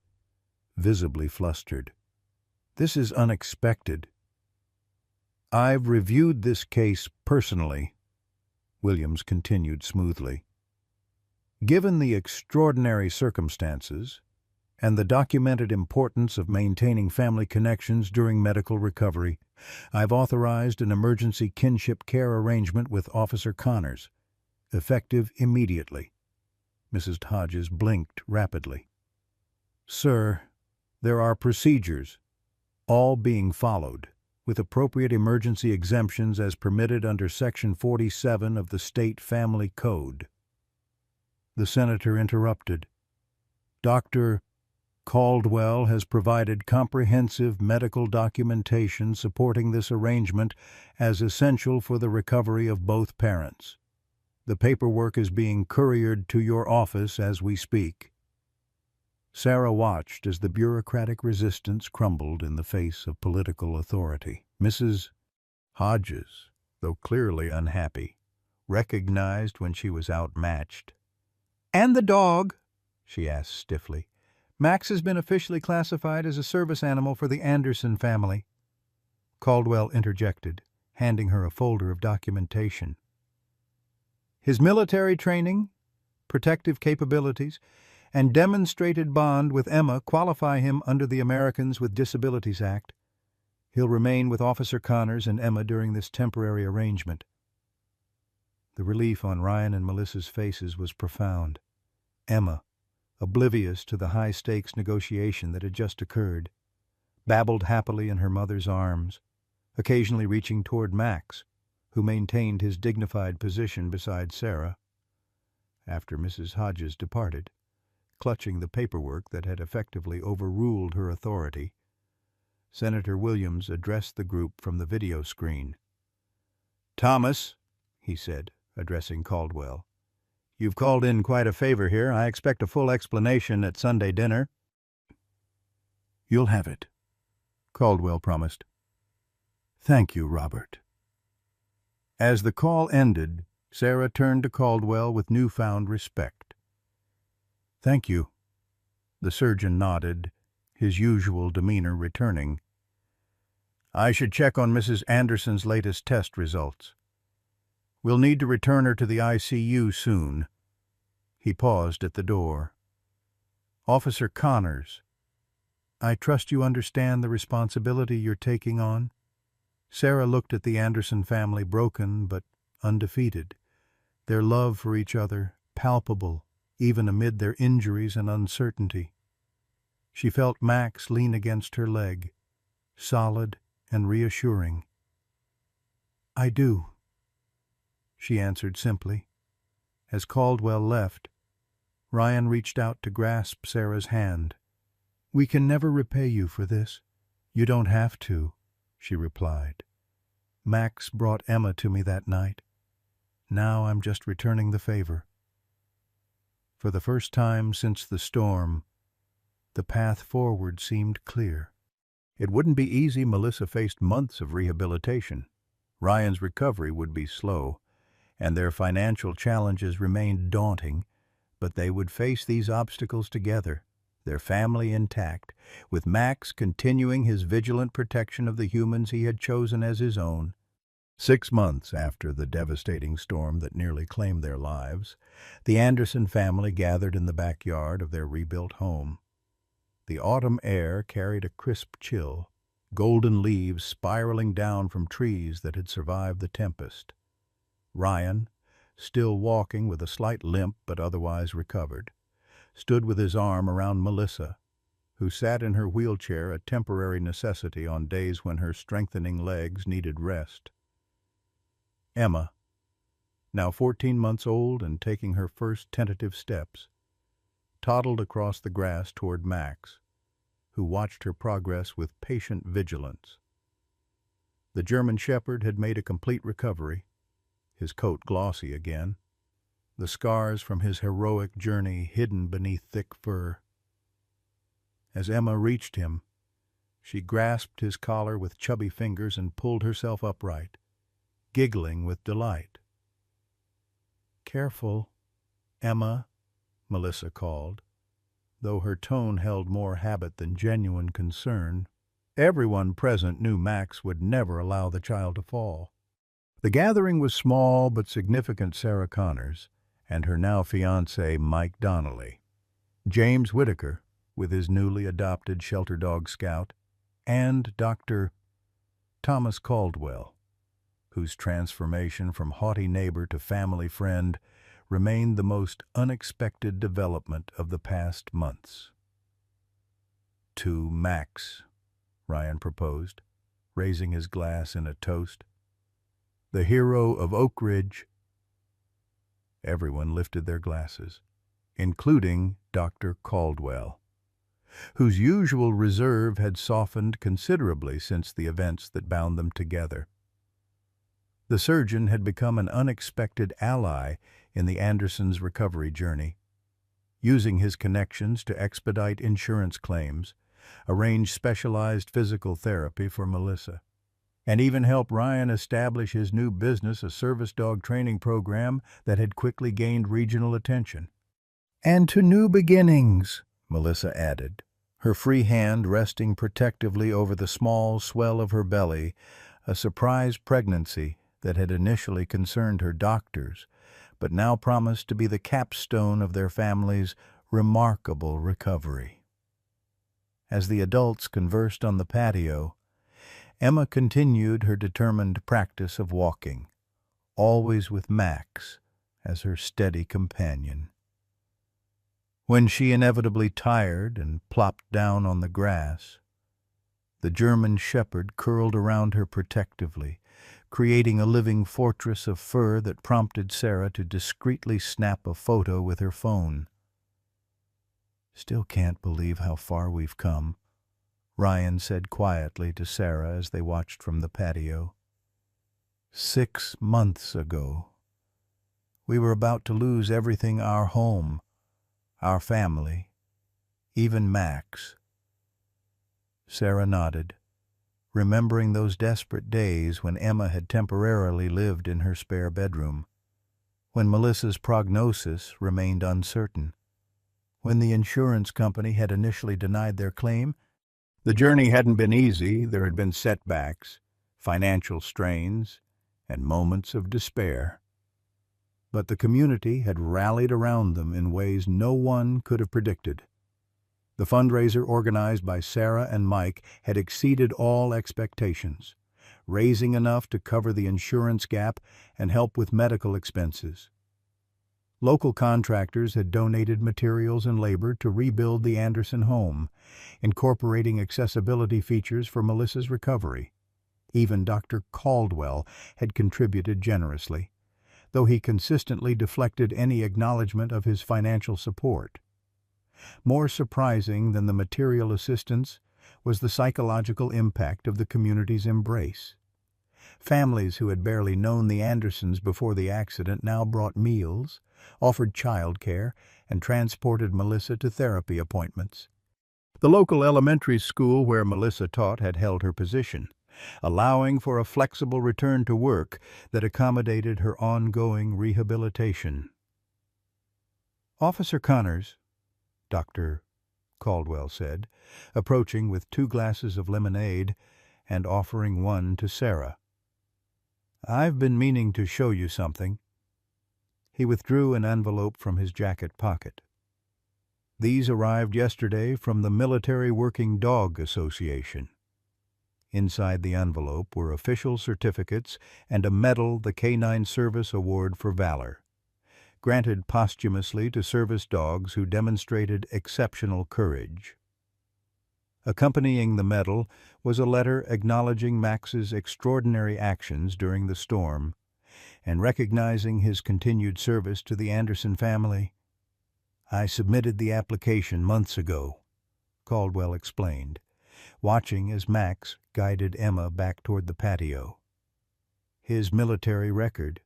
visibly flustered. This is unexpected. I've reviewed this case personally, Williams continued smoothly. Given the extraordinary circumstances and the documented importance of maintaining family connections during medical recovery, I've authorized an emergency kinship care arrangement with Officer Connors, effective immediately. Mrs. Hodges blinked rapidly. Sir, there are procedures, all being followed, with appropriate emergency exemptions as permitted under Section 47 of the State Family Code. The senator interrupted. Dr. Caldwell has provided comprehensive medical documentation supporting this arrangement as essential for the recovery of both parents. The paperwork is being couriered to your office as we speak. Sarah watched as the bureaucratic resistance crumbled in the face of political authority. Mrs. Hodges, though clearly unhappy, recognized when she was outmatched. And the dog? She asked stiffly. Max has been officially classified as a service animal for the Anderson family. Caldwell interjected, handing her a folder of documentation. His military training, protective capabilities, and demonstrated bond with Emma qualify him under the Americans with Disabilities Act. He'll remain with Officer Connors and Emma during this temporary arrangement. The relief on Ryan and Melissa's faces was profound. Emma, oblivious to the high-stakes negotiation that had just occurred, babbled happily in her mother's arms, occasionally reaching toward Max, who maintained his dignified position beside Sarah. After Mrs. Hodges departed, clutching the paperwork that had effectively overruled her authority, Senator Williams addressed the group from the video screen. "Thomas," he said, addressing Caldwell, "you've called in quite a favor here. I expect a full explanation at Sunday dinner." "You'll have it," Caldwell promised. "Thank you, Robert." As the call ended, Sarah turned to Caldwell with newfound respect. "Thank you." The surgeon nodded, his usual demeanor returning. "I should check on Mrs. Anderson's latest test results. We'll need to return her to the ICU soon." He paused at the door. "Officer Connors, I trust you understand the responsibility you're taking on?" Sarah looked at the Anderson family, broken but undefeated, their love for each other palpable even amid their injuries and uncertainty. She felt Max lean against her leg, solid and reassuring. "I do," she answered simply. As Caldwell left, Ryan reached out to grasp Sarah's hand. "We can never repay you for this. You don't have to," she replied. "Max brought Emma to me that night. Now I'm just returning the favor." For the first time since the storm, the path forward seemed clear. It wouldn't be easy. Melissa faced months of rehabilitation. Ryan's recovery would be slow, and their financial challenges remained daunting, but they would face these obstacles together, their family intact, with Max continuing his vigilant protection of the humans he had chosen as his own. 6 months after the devastating storm that nearly claimed their lives, the Anderson family gathered in the backyard of their rebuilt home. The autumn air carried a crisp chill, golden leaves spiraling down from trees that had survived the tempest. Ryan, still walking with a slight limp but otherwise recovered, stood with his arm around Melissa, who sat in her wheelchair, a temporary necessity on days when her strengthening legs needed rest. Emma, now 14 months old and taking her first tentative steps, toddled across the grass toward Max, who watched her progress with patient vigilance. The German Shepherd had made a complete recovery, his coat glossy again, the scars from his heroic journey hidden beneath thick fur. As Emma reached him, she grasped his collar with chubby fingers and pulled herself upright, giggling with delight. "Careful, Emma," Melissa called, though her tone held more habit than genuine concern. Everyone present knew Max would never allow the child to fall. The gathering was small but significant. Sarah Connors and her now fiancé Mike Donnelly, James Whitaker with his newly adopted shelter dog Scout, and Dr. Thomas Caldwell, whose transformation from haughty neighbor to family friend remained the most unexpected development of the past months. "To Max," Ryan proposed, raising his glass in a toast. "The hero of Oak Ridge." Everyone lifted their glasses, including Dr. Caldwell, whose usual reserve had softened considerably since the events that bound them together. The surgeon had become an unexpected ally in the Andersons' recovery journey, using his connections to expedite insurance claims, arrange specialized physical therapy for Melissa, and even help Ryan establish his new business, a service dog training program that had quickly gained regional attention. "And to new beginnings," Melissa added, her free hand resting protectively over the small swell of her belly, a surprise pregnancy that had initially concerned her doctors, but now promised to be the capstone of their family's remarkable recovery. As the adults conversed on the patio, Emma continued her determined practice of walking, always with Max as her steady companion. When she inevitably tired and plopped down on the grass, the German shepherd curled around her protectively, creating a living fortress of fur that prompted Sarah to discreetly snap a photo with her phone. "Still can't believe how far we've come," Ryan said quietly to Sarah as they watched from the patio. 6 months ago, we were about to lose everything: our home, our family, even Max. Sarah nodded, remembering those desperate days when Emma had temporarily lived in her spare bedroom, when Melissa's prognosis remained uncertain, when the insurance company had initially denied their claim. The journey hadn't been easy. There had been setbacks, financial strains, and moments of despair. But the community had rallied around them in ways no one could have predicted. The fundraiser organized by Sarah and Mike had exceeded all expectations, raising enough to cover the insurance gap and help with medical expenses. Local contractors had donated materials and labor to rebuild the Anderson home, incorporating accessibility features for Melissa's recovery. Even Dr. Caldwell had contributed generously, though he consistently deflected any acknowledgement of his financial support. More surprising than the material assistance was the psychological impact of the community's embrace. Families who had barely known the Andersons before the accident now brought meals, offered childcare, and transported Melissa to therapy appointments. The local elementary school where Melissa taught had held her position, allowing for a flexible return to work that accommodated her ongoing rehabilitation. "Officer Connors," Dr. Caldwell said, approaching with 2 glasses of lemonade and offering one to Sarah. "I've been meaning to show you something." He withdrew an envelope from his jacket pocket. "These arrived yesterday from the Military Working Dog Association." Inside the envelope were official certificates and a medal, the Canine Service Award for Valor, granted posthumously to service dogs who demonstrated exceptional courage. Accompanying the medal was a letter acknowledging Max's extraordinary actions during the storm and recognizing his continued service to the Anderson family. "I submitted the application months ago," Caldwell explained, watching as Max guided Emma back toward the patio. His military record,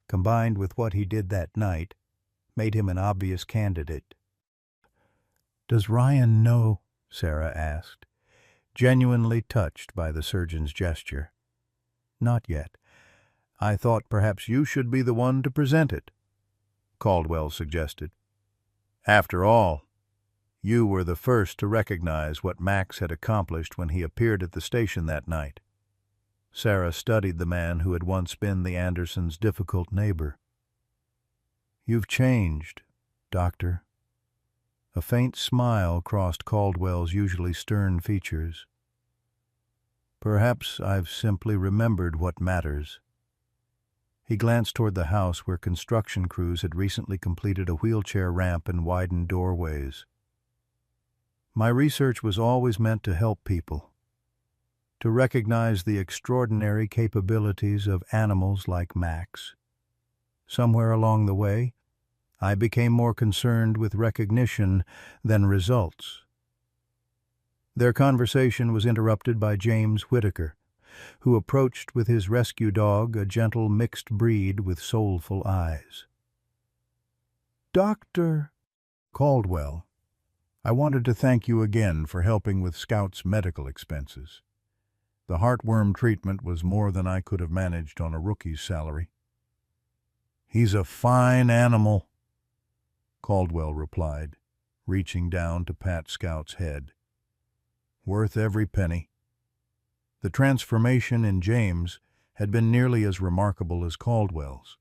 combined with what he did that night, made him an obvious candidate. "Does Ryan know?" Sarah asked, genuinely touched by the surgeon's gesture. "Not yet. I thought perhaps you should be the one to present it," Caldwell suggested. "After all, you were the first to recognize what Max had accomplished when he appeared at the station that night." Sarah studied the man who had once been the Andersons' difficult neighbor. "You've changed, Doctor." A faint smile crossed Caldwell's usually stern features. "Perhaps I've simply remembered what matters." He glanced toward the house where construction crews had recently completed a wheelchair ramp and widened doorways. "My research was always meant to help people, to recognize the extraordinary capabilities of animals like Max. Somewhere along the way, I became more concerned with recognition than results." Their conversation was interrupted by James Whitaker, who approached with his rescue dog, a gentle mixed breed with soulful eyes. "Dr. Caldwell, I wanted to thank you again for helping with Scout's medical expenses. The heartworm treatment was more than I could have managed on a rookie's salary." "He's a fine animal," Caldwell replied, reaching down to pat Scout's head. "Worth every penny." The transformation in James had been nearly as remarkable as Caldwell's.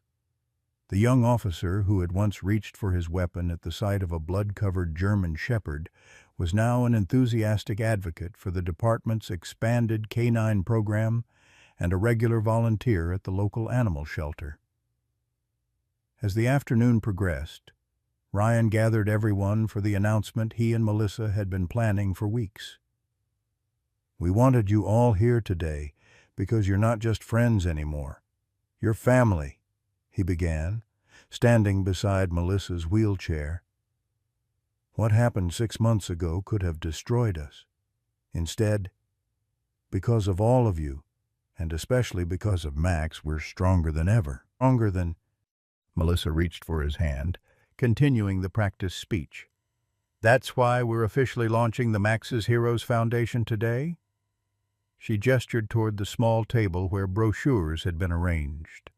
The young officer who had once reached for his weapon at the sight of a blood-covered German shepherd was now an enthusiastic advocate for the department's expanded canine program and a regular volunteer at the local animal shelter. As the afternoon progressed, Ryan gathered everyone for the announcement he and Melissa had been planning for weeks. "We wanted you all here today because you're not just friends anymore. You're family," he began, standing beside Melissa's wheelchair. "What happened 6 months ago could have destroyed us. Instead, because of all of you, and especially because of Max, we're stronger than ever. Stronger than—" Melissa reached for his hand, continuing the practice speech. "That's why we're officially launching the Max's Heroes Foundation today." She gestured toward the small table where brochures had been arranged.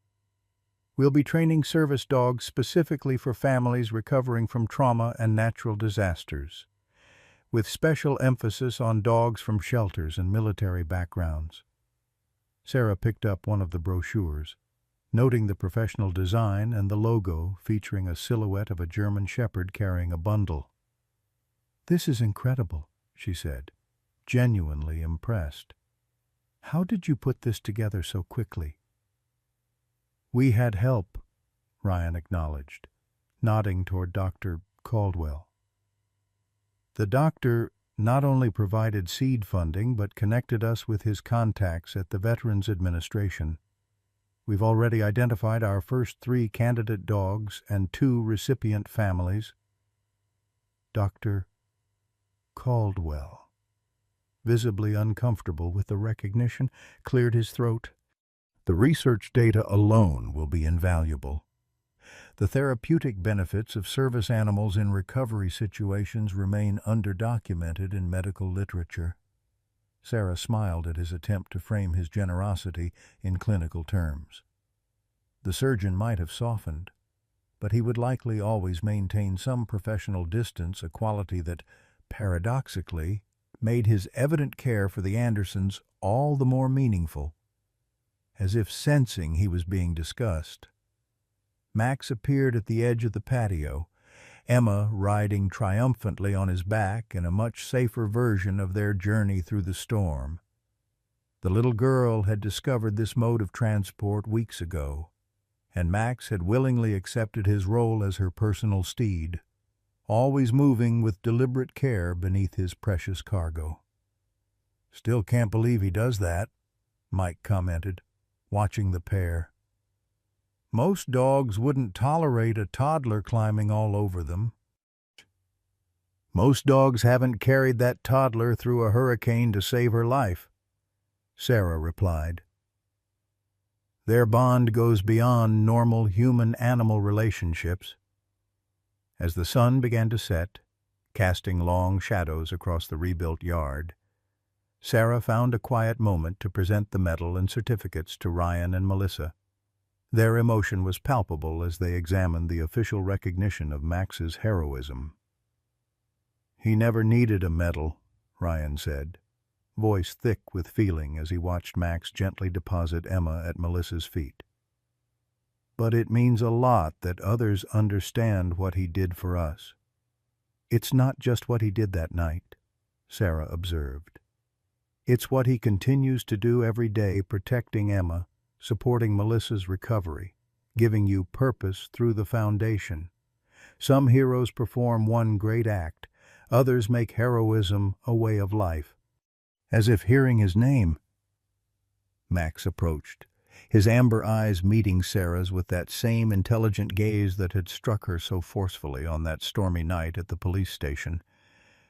"We'll be training service dogs specifically for families recovering from trauma and natural disasters, with special emphasis on dogs from shelters and military backgrounds." Sarah picked up one of the brochures, noting the professional design and the logo featuring a silhouette of a German shepherd carrying a bundle. "This is incredible," she said, genuinely impressed. "How did you put this together so quickly?" "We had help," Ryan acknowledged, nodding toward Dr. Caldwell. "The doctor not only provided seed funding but connected us with his contacts at the Veterans Administration. We've already identified our first 3 candidate dogs and 2 recipient families." Dr. Caldwell, visibly uncomfortable with the recognition, cleared his throat. "The research data alone will be invaluable. The therapeutic benefits of service animals in recovery situations remain underdocumented in medical literature." Sarah smiled at his attempt to frame his generosity in clinical terms. The surgeon might have softened, but he would likely always maintain some professional distance, a quality that, paradoxically, made his evident care for the Andersons all the more meaningful. As if sensing he was being discussed, Max appeared at the edge of the patio, Emma riding triumphantly on his back in a much safer version of their journey through the storm. The little girl had discovered this mode of transport weeks ago, and Max had willingly accepted his role as her personal steed, always moving with deliberate care beneath his precious cargo. "Still can't believe he does that," Mike commented, watching the pair. "Most dogs wouldn't tolerate a toddler climbing all over them." "Most dogs haven't carried that toddler through a hurricane to save her life," Sarah replied. "Their bond goes beyond normal human-animal relationships." As the sun began to set, casting long shadows across the rebuilt yard, Sarah found a quiet moment to present the medal and certificates to Ryan and Melissa. Their emotion was palpable as they examined the official recognition of Max's heroism. "He never needed a medal," Ryan said, voice thick with feeling as he watched Max gently deposit Emma at Melissa's feet. "But it means a lot that others understand what he did for us." "It's not just what he did that night," Sarah observed. "It's what he continues to do every day, protecting Emma, supporting Melissa's recovery, giving you purpose through the foundation. Some heroes perform one great act, others make heroism a way of life." As if hearing his name, Max approached, his amber eyes meeting Sarah's with that same intelligent gaze that had struck her so forcefully on that stormy night at the police station.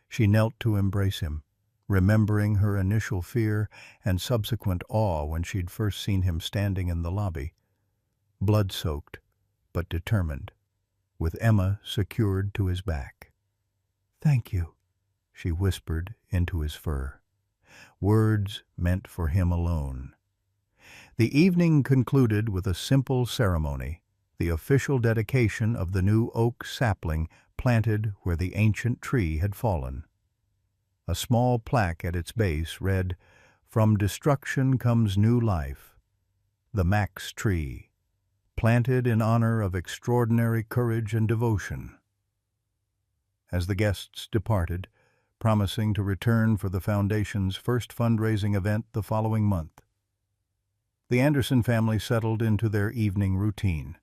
She knelt to embrace him, remembering her initial fear and subsequent awe when she'd first seen him standing in the lobby, blood-soaked but determined, with Emma secured to his back. "Thank you," she whispered into his fur, words meant for him alone. The evening concluded with a simple ceremony, the official dedication of the new oak sapling planted where the ancient tree had fallen. A small plaque at its base read, "From destruction comes new life. The Max tree, planted in honor of extraordinary courage and devotion." As the guests departed, promising to return for the Foundation's first fundraising event the following month, the Anderson family settled into their evening routine.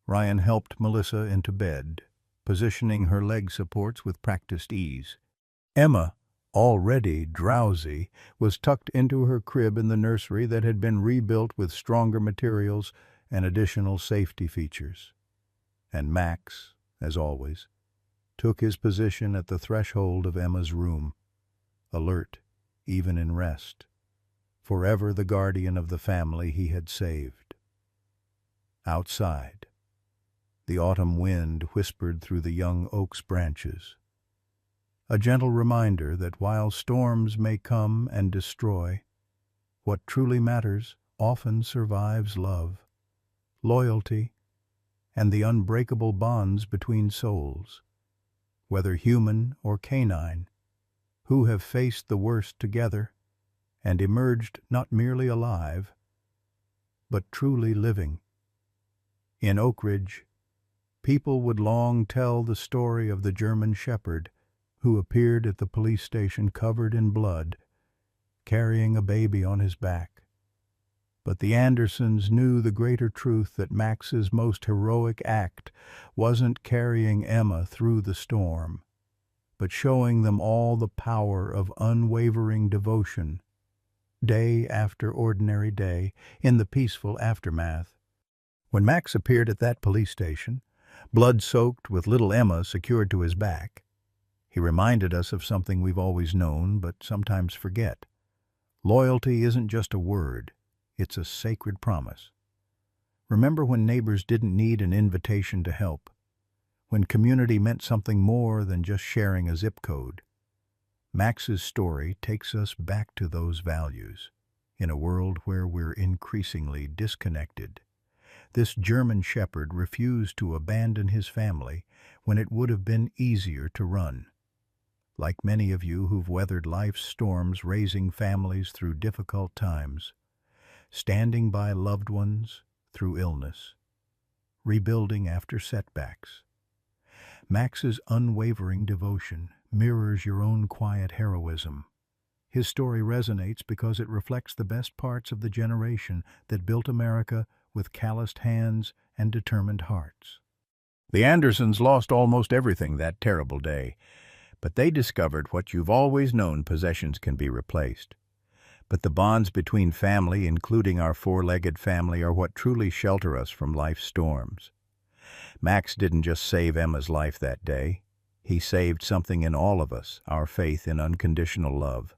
Ryan helped Melissa into bed, positioning her leg supports with practiced ease. Emma, already drowsy, was tucked into her crib in the nursery that had been rebuilt with stronger materials and additional safety features. And Max, as always, took his position at the threshold of Emma's room, alert even in rest, forever the guardian of the family he had saved. Outside, the autumn wind whispered through the young oak's branches, a gentle reminder that while storms may come and destroy, what truly matters often survives love, loyalty, and the unbreakable bonds between souls, whether human or canine, who have faced the worst together and emerged not merely alive, but truly living. In Oak Ridge, people would long tell the story of the German shepherd who appeared at the police station covered in blood, carrying a baby on his back. But the Andersons knew the greater truth that Max's most heroic act wasn't carrying Emma through the storm, but showing them all the power of unwavering devotion, day after ordinary day, in the peaceful aftermath. When Max appeared at that police station, blood-soaked with little Emma secured to his back, he reminded us of something we've always known but sometimes forget. Loyalty isn't just a word, it's a sacred promise. Remember when neighbors didn't need an invitation to help, when community meant something more than just sharing a zip code. Max's story takes us back to those values, in a world where we're increasingly disconnected. This German shepherd refused to abandon his family when it would have been easier to run. Like many of you who've weathered life's storms raising families through difficult times, standing by loved ones through illness, rebuilding after setbacks, Max's unwavering devotion mirrors your own quiet heroism. His story resonates because it reflects the best parts of the generation that built America with calloused hands and determined hearts. The Andersons lost almost everything that terrible day, but they discovered what you've always known: possessions can be replaced. But the bonds between family, including our four-legged family, are what truly shelter us from life's storms. Max didn't just save Emma's life that day. He saved something in all of us, our faith in unconditional love.